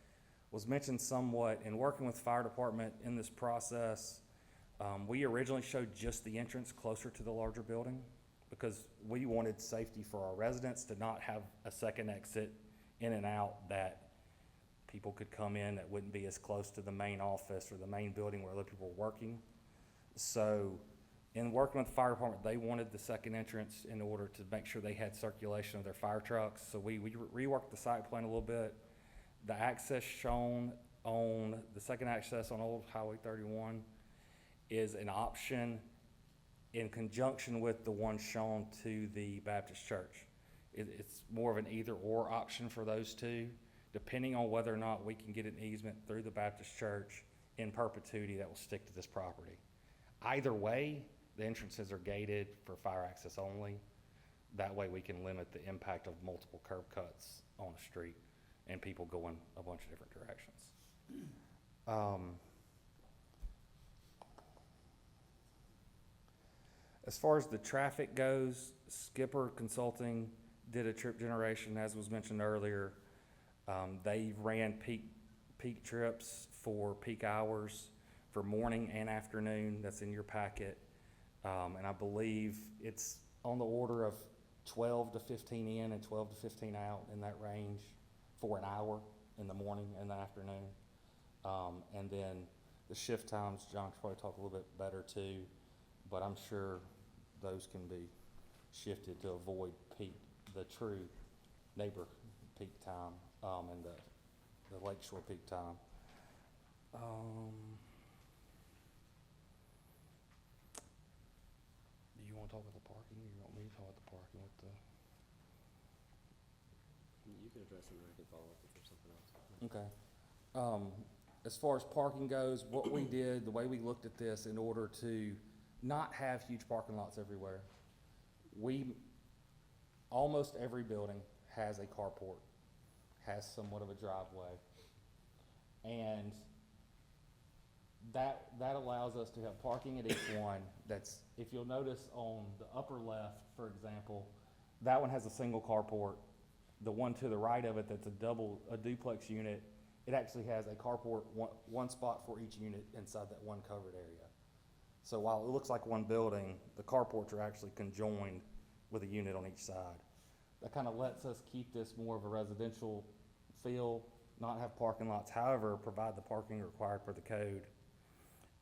was mentioned somewhat in working with fire department in this process. We originally showed just the entrance closer to the larger building because we wanted safety for our residents to not have a second exit in and out that people could come in that wouldn't be as close to the main office or the main building where other people were working. So in working with the fire department, they wanted the second entrance in order to make sure they had circulation of their fire trucks. So we reworked the site plan a little bit. The access shown on the second access on Old Highway 31 is an option in conjunction with the one shown to the Baptist church. It's more of an either or option for those two, depending on whether or not we can get an easement through the Baptist church in perpetuity that will stick to this property. Either way, the entrances are gated for fire access only. That way we can limit the impact of multiple curb cuts on the street and people going a bunch of different directions. As far as the traffic goes, Skipper Consulting did a trip generation, as was mentioned earlier. They ran peak trips for peak hours for morning and afternoon. That's in your packet. And I believe it's on the order of 12 to 15 in and 12 to 15 out in that range for an hour in the morning and the afternoon. And then the shift times, John can probably talk a little bit better too, but I'm sure those can be shifted to avoid the true neighbor peak time in the lakeshore peak time. Do you want to talk about the parking, or you want me to talk about the parking with the? You can address it and I can follow up if there's something else. Okay. As far as parking goes, what we did, the way we looked at this in order to not have huge parking lots everywhere, almost every building has a carport, has somewhat of a driveway. And that allows us to have parking at each one. That's, if you'll notice on the upper left, for example, that one has a single carport. The one to the right of it that's a duplex unit, it actually has a carport, one spot for each unit inside that one covered area. So while it looks like one building, the carports are actually conjoined with a unit on each side. That kind of lets us keep this more of a residential feel, not have parking lots, however, provide the parking required for the code,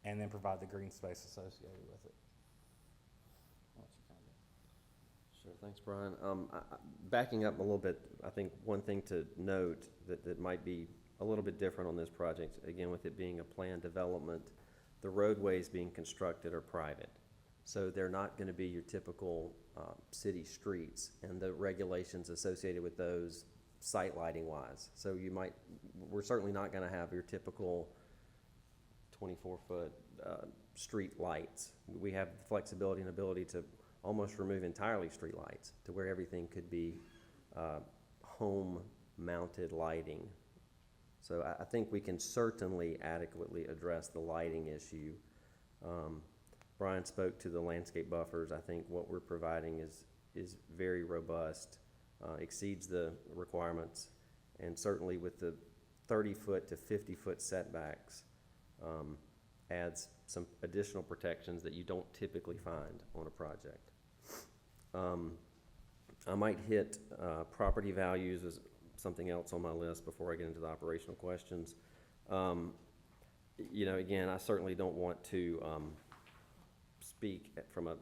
and then provide the green space associated with it. Sure, thanks, Brian. Backing up a little bit, I think one thing to note that might be a little bit different on this project, again, with it being a planned development, the roadways being constructed are private. So they're not going to be your typical city streets and the regulations associated with those site lighting wise. So we're certainly not going to have your typical 24-foot street lights. We have the flexibility and ability to almost remove entirely street lights to where everything could be home mounted lighting. So I think we can certainly adequately address the lighting issue. Brian spoke to the landscape buffers. I think what we're providing is very robust, exceeds the requirements, and certainly with the 30-foot to 50-foot setbacks, adds some additional protections that you don't typically find on a project. I might hit property values as something else on my list before I get into the operational questions. Again, I certainly don't want to speak from a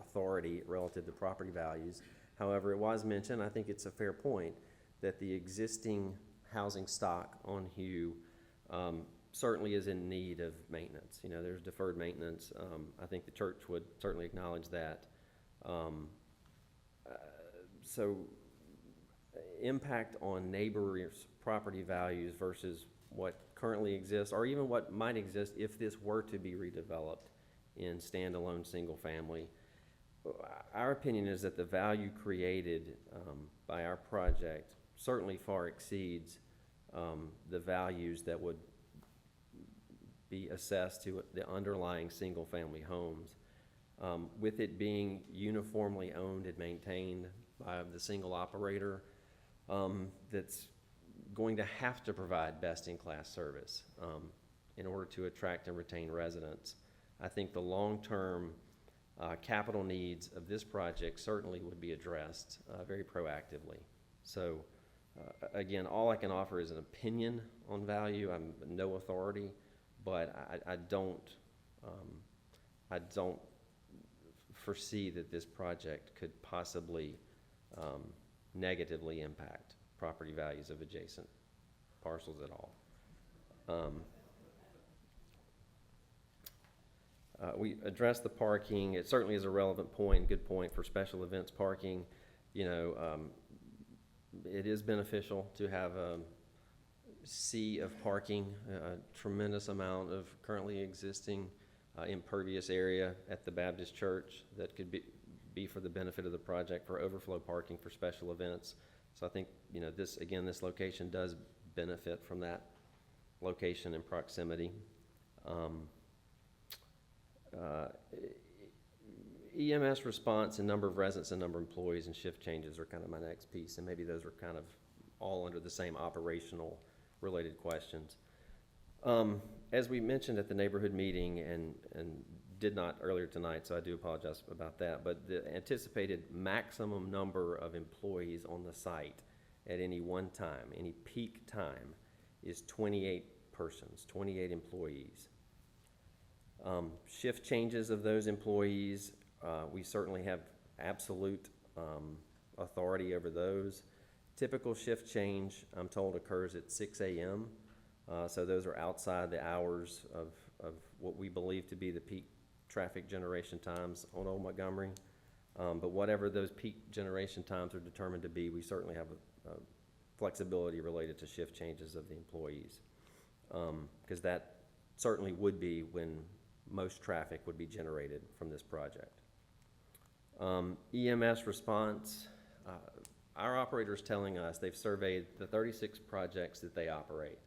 authority relative to property values. However, it was mentioned, I think it's a fair point, that the existing housing stock on Hugh certainly is in need of maintenance. There's deferred maintenance. I think the church would certainly acknowledge that. So impact on neighbors' property values versus what currently exists, or even what might exist if this were to be redeveloped in standalone single family. Our opinion is that the value created by our project certainly far exceeds the values that would be assessed to the underlying single family homes. With it being uniformly owned and maintained by the single operator, that's going to have to provide best-in-class service in order to attract and retain residents. I think the long-term capital needs of this project certainly would be addressed very proactively. So again, all I can offer is an opinion on value. I'm no authority, but I don't foresee that this project could possibly negatively impact property values of adjacent parcels at all. We addressed the parking. It certainly is a relevant point, good point for special events parking. It is beneficial to have a sea of parking, a tremendous amount of currently existing impervious area at the Baptist church that could be for the benefit of the project for overflow parking for special events. So I think, this location does benefit from that location and proximity. EMS response and number of residents and number of employees and shift changes are kind of my next piece, and maybe those are kind of all under the same operational related questions. As we mentioned at the neighborhood meeting and did not earlier tonight, so I do apologize about that, but the anticipated maximum number of employees on the site at any one time, any peak time, is 28 persons, 28 employees. Shift changes of those employees, we certainly have absolute authority over those. Typical shift change, I'm told, occurs at 6 a.m. So those are outside the hours of what we believe to be the peak traffic generation times on Old Montgomery. But whatever those peak generation times are determined to be, we certainly have a flexibility related to shift changes of the employees. Because that certainly would be when most traffic would be generated from this project. EMS response, our operators telling us they've surveyed the 36 projects that they operate.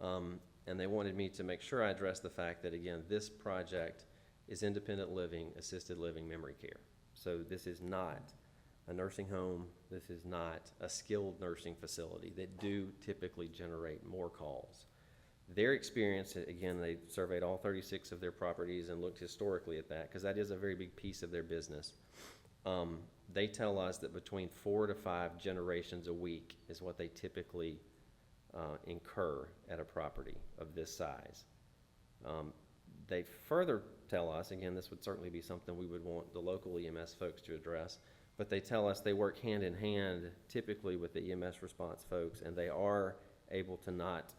And they wanted me to make sure I address the fact that, again, this project is independent living, assisted living, memory care. So this is not a nursing home. This is not a skilled nursing facility that do typically generate more calls. Their experience, again, they surveyed all 36 of their properties and looked historically at that, because that is a very big piece of their business. They tell us that between 4 to 5 generations a week is what they typically incur at a property of this size. They further tell us, again, this would certainly be something we would want the local EMS folks to address, but they tell us they work hand in hand typically with the EMS response folks, and they are able to not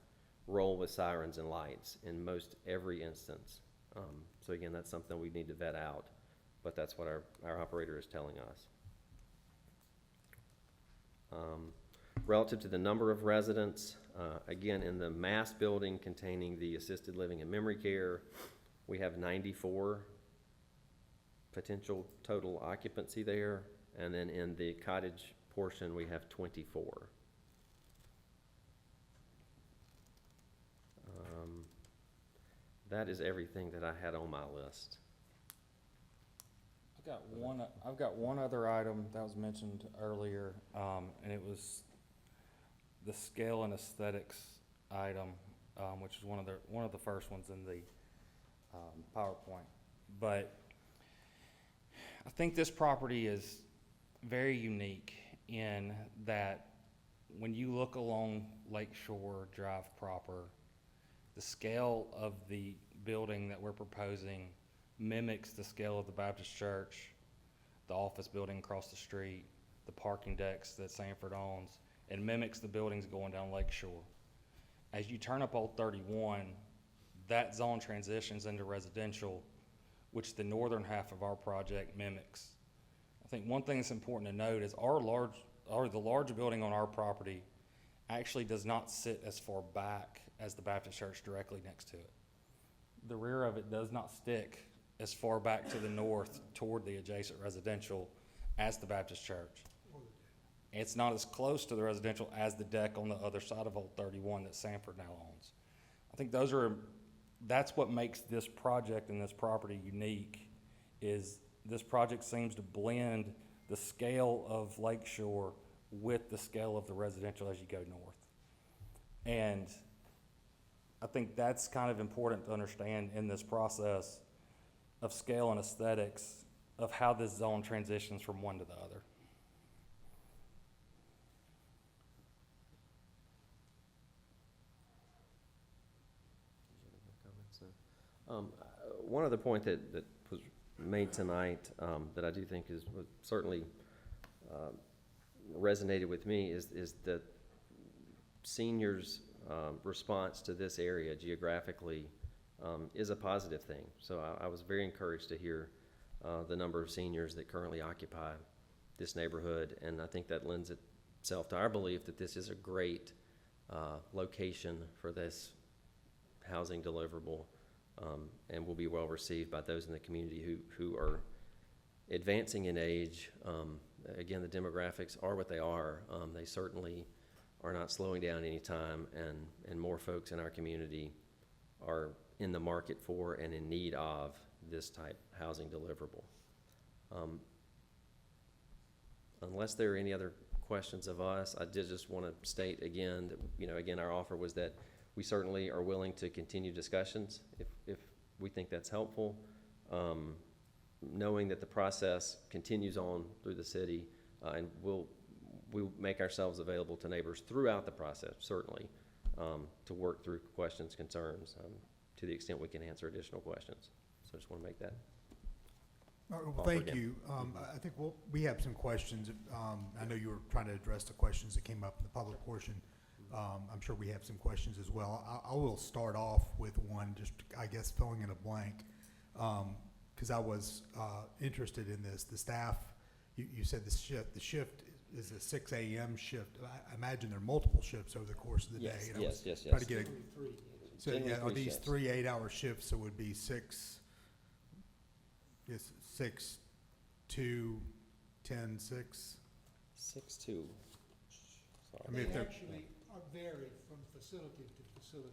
roll with sirens and lights in most every instance. So again, that's something we need to vet out, but that's what our operator is telling us. Relative to the number of residents, again, in the mass building containing the assisted living and memory care, we have 94 potential total occupancy there, and then in the cottage portion, we have 24. That is everything that I had on my list. I've got one other item that was mentioned earlier, and it was the scale and aesthetics item, which is one of the first ones in the PowerPoint. But I think this property is very unique in that when you look along Lakeshore Drive proper, the scale of the building that we're proposing mimics the scale of the Baptist church, the office building across the street, the parking decks that Sanford owns, and mimics the buildings going down Lakeshore. As you turn up Old 31, that zone transitions into residential, which the northern half of our project mimics. I think one thing that's important to note is the large building on our property actually does not sit as far back as the Baptist church directly next to it. The rear of it does not stick as far back to the north toward the adjacent residential as the Baptist church. It's not as close to the residential as the deck on the other side of Old 31 that Sanford now owns. I think that's what makes this project and this property unique, is this project seems to blend the scale of Lakeshore with the scale of the residential as you go north. And I think that's kind of important to understand in this process of scale and aesthetics of how this zone transitions from one to the other. One other point that was made tonight that I do think was certainly resonated with me is that seniors' response to this area geographically is a positive thing. So I was very encouraged to hear the number of seniors that currently occupy this neighborhood, and I think that lends itself to our belief that this is a great location for this housing deliverable, and will be well received by those in the community who are advancing in age. Again, the demographics are what they are. They certainly are not slowing down any time, and more folks in our community are in the market for and in need of this type housing deliverable. Unless there are any other questions of us, I did just want to state again that, again, our offer was that we certainly are willing to continue discussions if we think that's helpful, knowing that the process continues on through the city, and we'll make ourselves available to neighbors throughout the process, certainly, to work through questions, concerns, to the extent we can answer additional questions. So I just want to make that All right, well, offer thank again. you. I think we have some questions. I know you were trying to address the questions that came up in the public portion. I'm sure we have some questions as well. I will start off with one, just, I guess, filling in a blank, because I was interested in this. The staff, you said the shift is a 6 a.m. shift. I imagine there are multiple shifts over the course of the Yes, day. And I was yes. trying to get a, so Generally yeah, are 3 these shifts. 3 8-hour shifts? So it would be 6, 2, 10, 6? 6'2". I mean, if They they're- actually are varied from facility to facility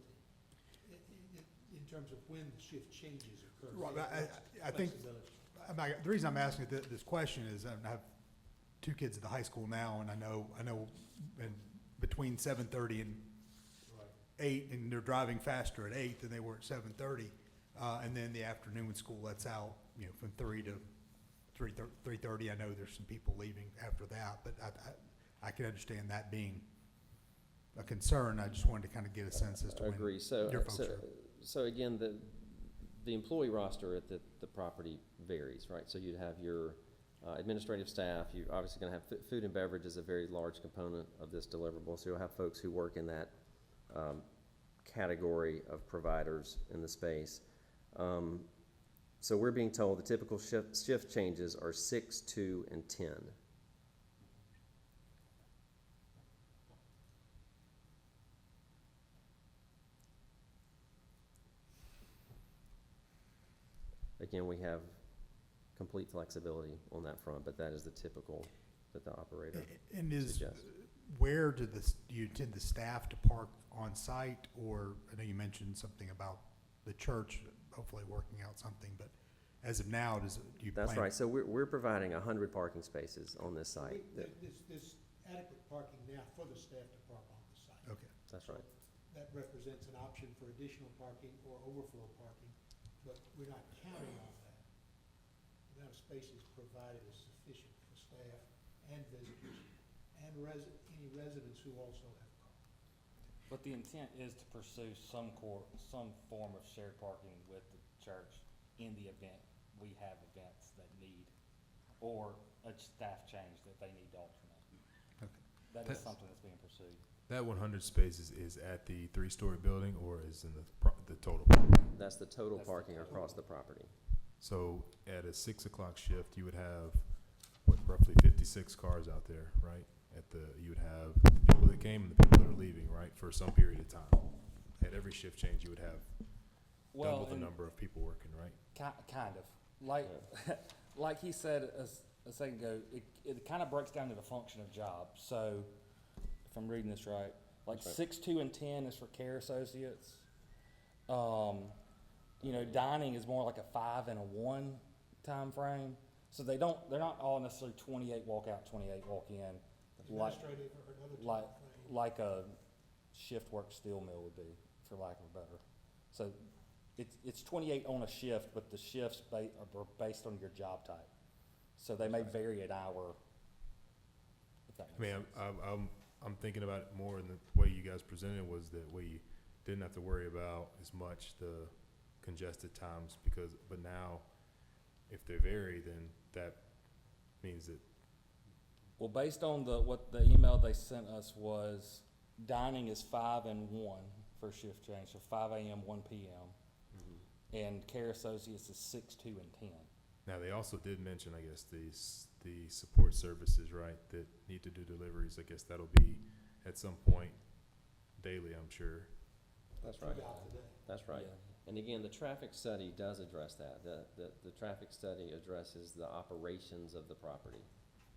in terms of when the shift changes occur. Right, There's I think, flexibility. the reason I'm asking this question is I have 2 kids at the high school now, and I know in between 7:30 and 8, and they're driving faster at 8 than they were at 7:30. And then the afternoon school lets out, from 3 to 3:30. I know there's some people leaving after that, but I can understand that being a concern. I just wanted to kind of get a sense as to when Agree. So, your folks are. so again, the employee roster at the property varies, right? So you'd have your administrative staff. You're obviously going to have food and beverage is a very large component of this deliverable. So you'll have folks who work in that category of providers in the space. So we're being told the typical shift changes are 6, 2, and 10. Again, we have complete flexibility on that front, but that is the typical that the operator And suggests. where do you intend the staff to park on site? Or I know you mentioned something about the church, hopefully working out something, but as of now, do you plan? That's right. So we're providing 100 parking spaces on this site. There's adequate parking now for the staff to park on the site. Okay. That's right. That represents an option for additional parking or overflow parking, but we're not counting on that. The amount of spaces provided is sufficient for staff and visitors and any residents who also have cars. But the intent is to pursue some form of shared parking with the church in the event we have events that need, or a staff change that they need to alternate. Okay. That is something that's being pursued. That 100 spaces is at the 3-story building or is in the total? That's the total That's the parking total. across the property. So at a 6 o'clock shift, you would have, roughly 56 cars out there, right? You would have the people that came and the people that are leaving, right, for some period of time. At every shift change, you would have double the and number of people working, right? kind of. Like he said a second ago, it kind of breaks down to the function of job. So, if I'm reading this right, like That's right. 6, 2, and 10 is for care associates. Dining is more like a 5 and a 1 time frame. So they're not all necessarily 28 walk out, 28 walk in, like Administrative or another time frame. like a shift work steel mill would be, for lack of a better. So it's 28 on a shift, but the shifts are based on your job type. So they may vary an hour. If that I mean, makes sense. I'm thinking about it more in the way you guys presented was that we didn't have to worry about as much the congested times but now if they vary, then that means that Well, based on what the email they sent us was, dining is 5 and 1 for shift change, so 5 a.m., 1 p.m. And care associates is 6, 2, and 10. now they also did mention, I guess, the support services, right, that need to do deliveries. I guess that'll be at some point daily, I'm sure. That's right. Throughout the day. That's right. Yeah. And again, the traffic study does address that. The traffic study addresses the operations of the property.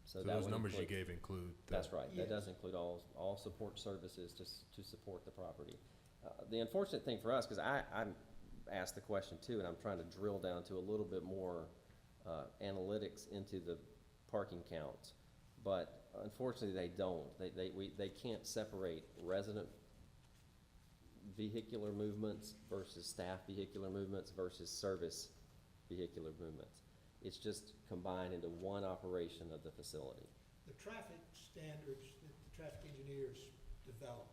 So that those would numbers you include- gave include. That's right. That Yes. does include all support services to support the property. The unfortunate thing for us, because I'm asked the question too, and I'm trying to drill down to a little bit more analytics into the parking counts, but unfortunately they don't. They can't separate resident vehicular movements versus staff vehicular movements versus service vehicular movements. It's just combined into one operation of the facility. The traffic standards that the traffic engineers develop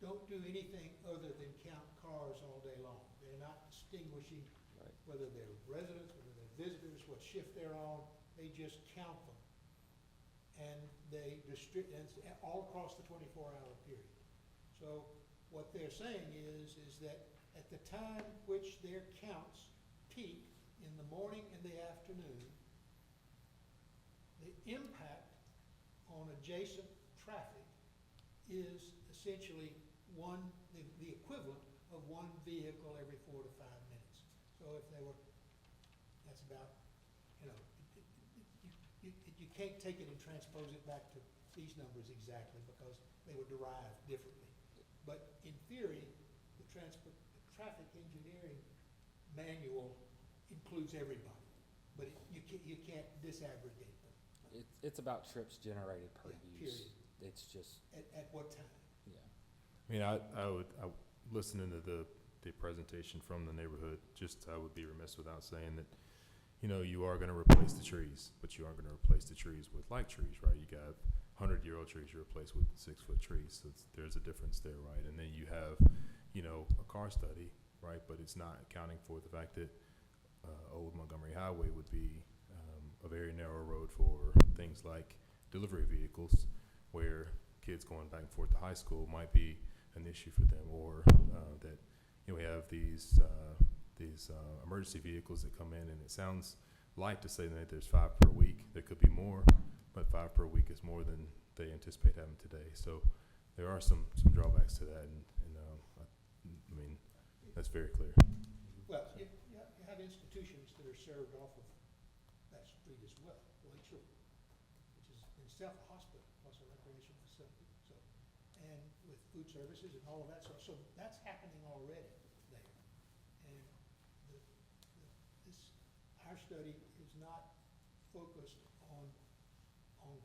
don't do anything other than count cars all day long. They're not distinguishing Right. whether they're residents, whether they're visitors, what shift they're on, they just count them. And they distribute, and it's all across the 24-hour period. So what they're saying is that at the time which their counts peak in the morning and the afternoon, the impact on adjacent traffic is essentially the equivalent of one vehicle every 4 to 5 minutes. So if they were, that's about, you know, you can't take it and transpose it back to these numbers exactly because they were derived differently. But in theory, the traffic engineering manual includes everybody, but you can't disaggregate them. It's about trips generated per Yeah, use. period. It's just, At what time? yeah. I mean, listening to the presentation from the neighborhood, I would be remiss without saying that, you know, you are gonna replace the trees, but you aren't gonna replace the trees with like trees, right? You got 100-year-old trees you replace with 6-foot trees, so there's a difference there, right? And then you have, you know, a car study, right? But it's not accounting for the fact that Old Montgomery Highway would be a very narrow road for things like delivery vehicles, where kids going back and forth to high school might be an issue for them, or that, you know, we have these emergency vehicles that come in, and it sounds light to say that there's 5 per week. There could be more, but 5 per week is more than they anticipate having today. So there are some drawbacks to that, and I mean, that's very clear. Well, you have institutions that are served off of that street as well, Lakeshore, which is in itself a hospital plus a recreation facility. So, and with food services and all of that sort. So that's happening already there. And our study is not focused on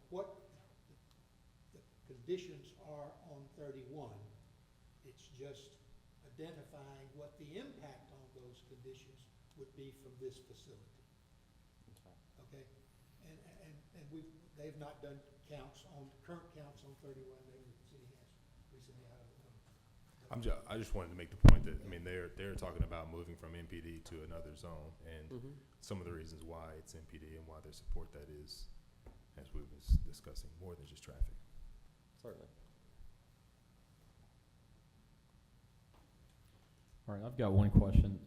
what the conditions are on 31. It's just identifying what the impact on those conditions would be from this facility. Okay? And they've not done current counts on 31. The city has recently, I don't know. I just wanted to make the point that, I mean, they're talking about moving from MPD to another zone, and some of the reasons why it's MPD and why they support that is, as we was discussing, more than just traffic. Certainly. All right, I've got one question.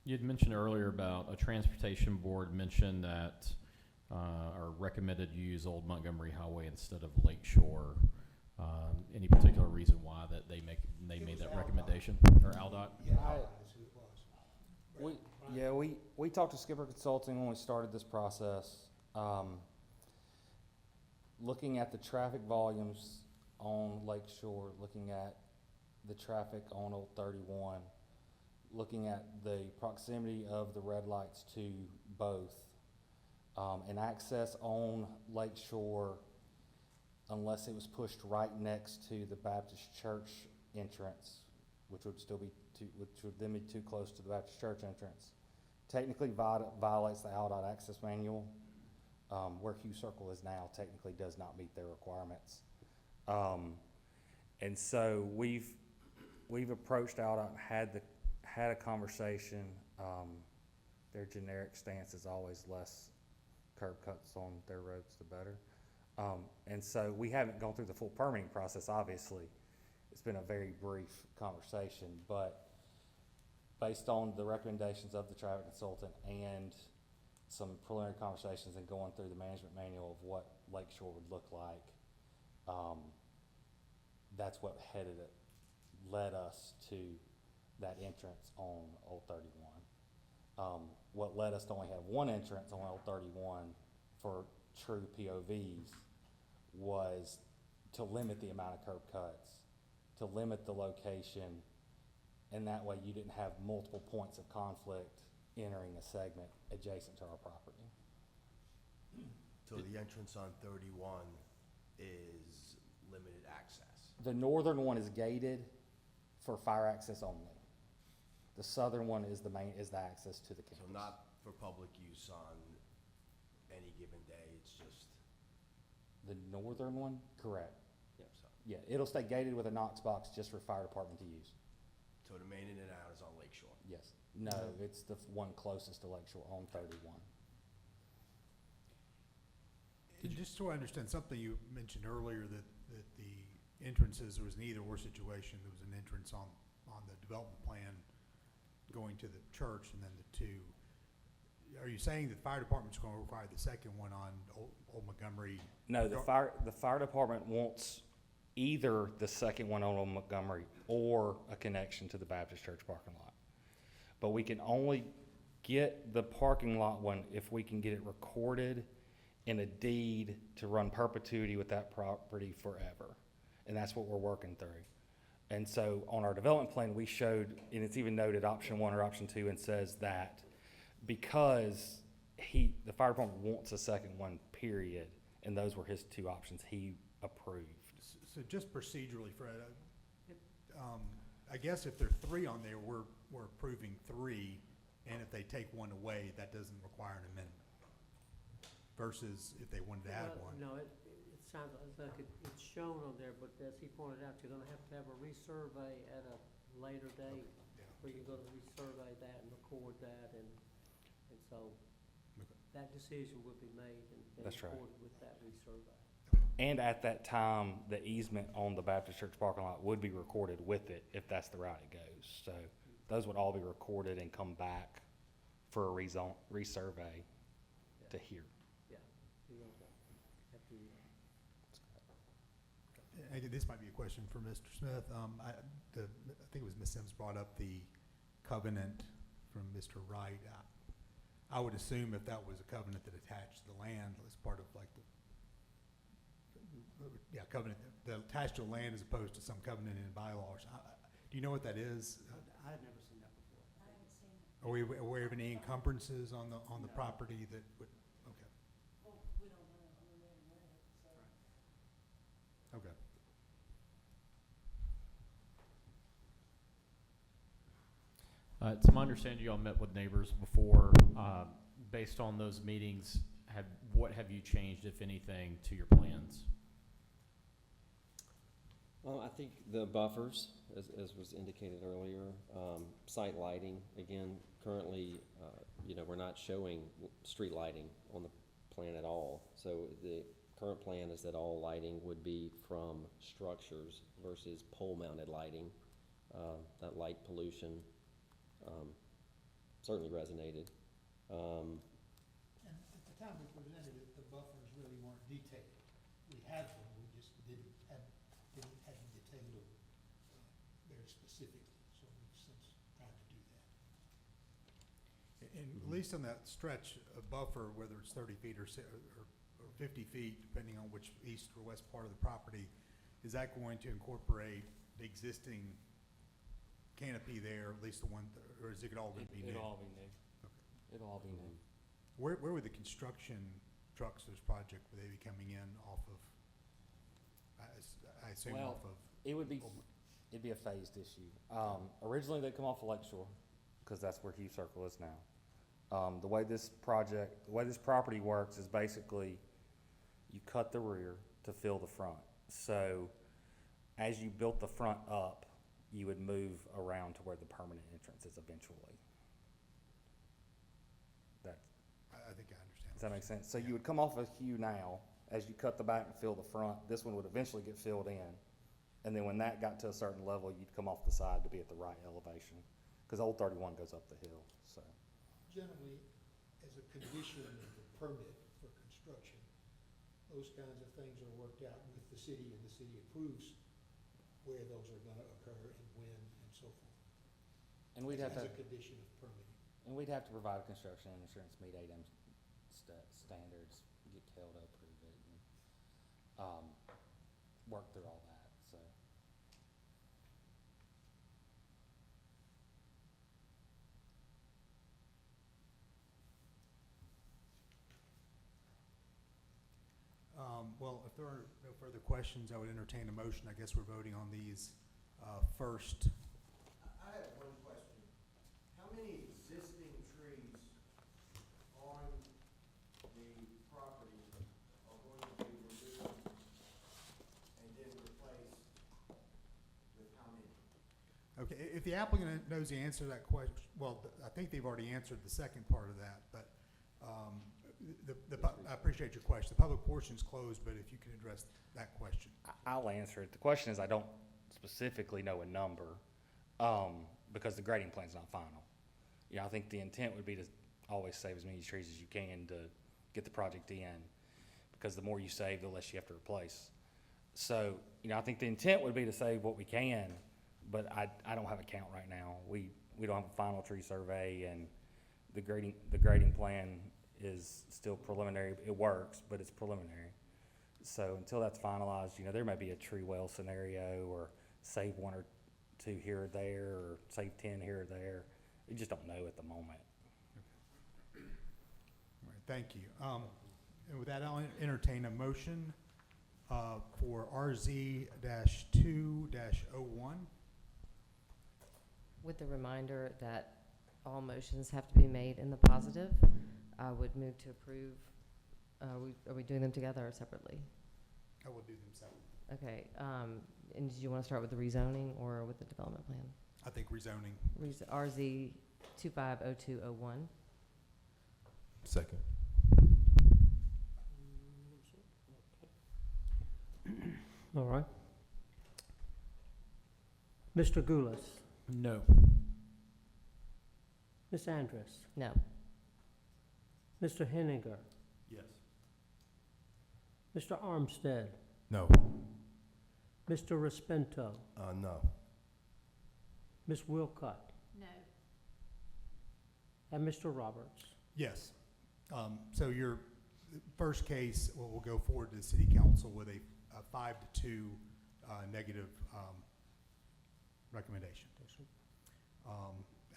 You had mentioned earlier about a transportation board mentioned that, or recommended you use Old Montgomery Highway instead of Lakeshore. Any particular reason why that they made that recommendation, or ALDOT? Yeah, that's who it was. We talked to Skipper Consulting when we started this process. Looking at the traffic volumes on Lakeshore, looking at the traffic on Old 31, looking at the proximity of the red lights to both, and access on Lakeshore, unless it was pushed right next to the Baptist church entrance, which would then be too close to the Baptist church entrance, technically violates the ALDOT access manual. Where Hugh Circle is now technically does not meet their requirements. And so we've approached ALDOT and had a conversation. Their generic stance is always less curb cuts on their roads, the better. And so we haven't gone through the full permitting process, obviously. It's been a very brief conversation, but based on the recommendations of the traffic consultant and some preliminary conversations and going through the management manual of what Lakeshore would look like, that's what led us to that entrance on Old 31. What led us to only have one entrance on Old 31 for true POVs was to limit the amount of curb cuts, to limit the location, and that way you didn't have multiple points of conflict entering a segment adjacent to our property. So the entrance on 31 is limited access. The northern one is gated for fire access only. The southern one is the access to the campus. So not for public use on any given day, it's just. The northern one, correct. So, Yeah, it'll stay gated with a Knox box just for fire department to use. so the main in and out is on Lakeshore. Yes. No, it's the one closest to Lakeshore on 31. And just so I understand, something you mentioned earlier, that the entrances, there was an either or situation. There was an entrance on the development plan going to the church and then the two. Are you saying the fire department's gonna require the second one on Old Montgomery? No, the fire department wants either the second one on Old Montgomery or a connection to the Baptist church parking lot. But we can only get the parking lot one if we can get it recorded in a deed to run perpetuity with that property forever. And that's what we're working through. And so on our development plan, we showed, and it's even noted option 1 or option 2, and says that because the fire department wants a second one, period, and those were his 2 options, he approved. So just procedurally, Fred, I guess if there are 3 on there, we're approving 3, and if they take 1 away, that doesn't require an amendment. Versus if they wanted to add Well, 1. No, it sounds like it's shown on there, but as he pointed out, you're gonna have to have a resurvey at a later date, Yeah. where you're gonna resurvey that and record that, and so Okay. that decision will be made and That's right. recorded with that resurvey. And at that time, the easement on the Baptist church parking lot would be recorded with it if that's the route it goes. So those would all be recorded and come back for a resurvey to here. Yeah, you're gonna have to, This might be a question for Mr. Smith. I think it was Ms. Sims brought up the covenant from Mr. Wright. I would assume if that was a covenant that attached the land as part of like covenant that attached to land as opposed to some covenant in bylaws. Do you know what that is? I had never seen that before. I haven't seen it. Are we aware of any encumbrances on the property that would, okay, Well, we don't know. I mean, we haven't read it, so. okay. It's my understanding you all met with neighbors before. Based on those meetings, what have you changed, if anything, to your plans? I think the buffers, as was indicated earlier, site lighting, again, currently, we're not showing street lighting on the plan at all. So the current plan is that all lighting would be from structures versus pole-mounted lighting. That light pollution certainly resonated. And at the time we presented it, the buffers really weren't detailed. We had them, we just hadn't detailed them very specifically, so we've since tried to do that. And at least on that stretch of buffer, whether it's 30 feet or 50 feet, depending on which east or west part of the property, is that going to incorporate the existing canopy there, at least the one, or is it all going to be new? It'll all be new. Okay. It'll all be new. Where would the construction trucks for this project, would they be coming in off of, I assume Well, off of? It'd be a phased issue. Originally, they come off of Lakeshore, because that's where Hugh Circle is now. The way this property works is basically you cut the rear to fill the front. So as you built the front up, you would move around to where the permanent entrance is eventually. I think I understand. Does that make sense? So you would come off of Hugh now, as you cut the back and fill the front, this one would eventually get filled in. And then when that got to a certain level, you'd come off the side to be at the right elevation, because Old 31 goes up the hill, so. Generally, as a condition of the permit for construction, those kinds of things are worked out with the city, and the city approves where those are gonna occur and when and so forth. And we'd have As to, a condition of permitting. and we'd have to provide construction and insurance meet 8M standards, get Kel to approve it, and, work through all that, so. Well, if there are no further questions, I would entertain a motion. I guess we're voting on these first. I have one question. How many existing trees on the property are going to be removed and then replaced with how many? Okay, if the applicant knows the answer to that question, well, I think they've already answered the second part of that, but, I appreciate your question. The public portion's closed, but if you could address that question. I'll answer it. The question is, I don't specifically know a number, because the grading plan's not final. You know, I think the intent would be to always save as many trees as you can to get the project in, because the more you save, the less you have to replace. So, you know, I think the intent would be to save what we can, but I don't have a count right now. We don't have a final tree survey, and the grading plan is still preliminary. It works, but it's preliminary. So until that's finalized, you know, there may be a tree well scenario, or save 1 or 2 here or there, or save 10 here or there. We just don't know at the moment. All right, thank you. And with that, I'll entertain a motion for RZ-2-01. With the reminder that all motions have to be made in the positive, I would move to approve. Are we doing them together or separately? I will do them separately. Okay, and did you want to start with the rezoning or with the development plan? I think rezoning. RZ 250201. Second. All right. Mr. Goulas, No. Ms. Andrus, No. Mr. Henninger, Yes. Mr. Armstead, No. Mr. Respento, No. Ms. Wilcott, No. and Mr. Roberts. Yes. So your first case, we'll go forward to the city council with a 5-2 negative recommendation.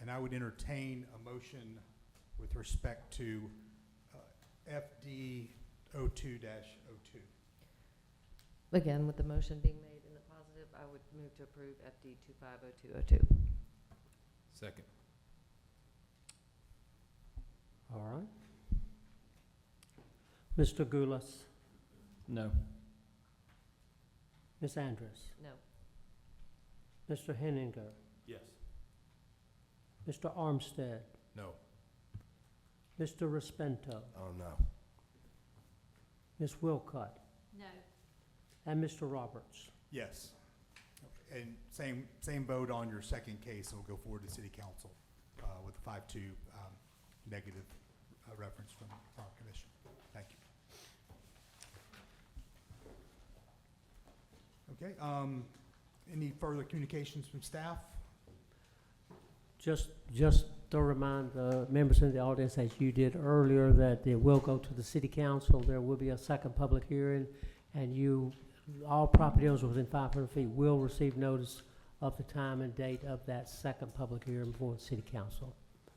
And I would entertain a motion with respect to FD 02-02. Again, with the motion being made in the positive, I would move to approve FD 250202. Second. All right. Mr. Goulas, No. Ms. Andrus, No. Mr. Henninger, Yes. Mr. Armstead, No. Mr. Respento, No. Ms. Wilcott, No. and Mr. Roberts. Yes. And same vote on your second case, and we'll go forward to city council with a 5-2 negative reference from our commission. Thank you. Okay, any further communications from staff? Just to remind the members in the audience, as you did earlier, that it will go to the city council. There will be a second public hearing, and all property owners within 500 feet will receive notice of the time and date of that second public hearing before the city council.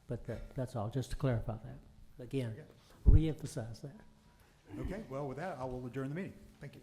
But that's all, just to clarify that. Again, Okay. re-emphasize that. Okay, well, with that, I will adjourn the meeting. Thank you.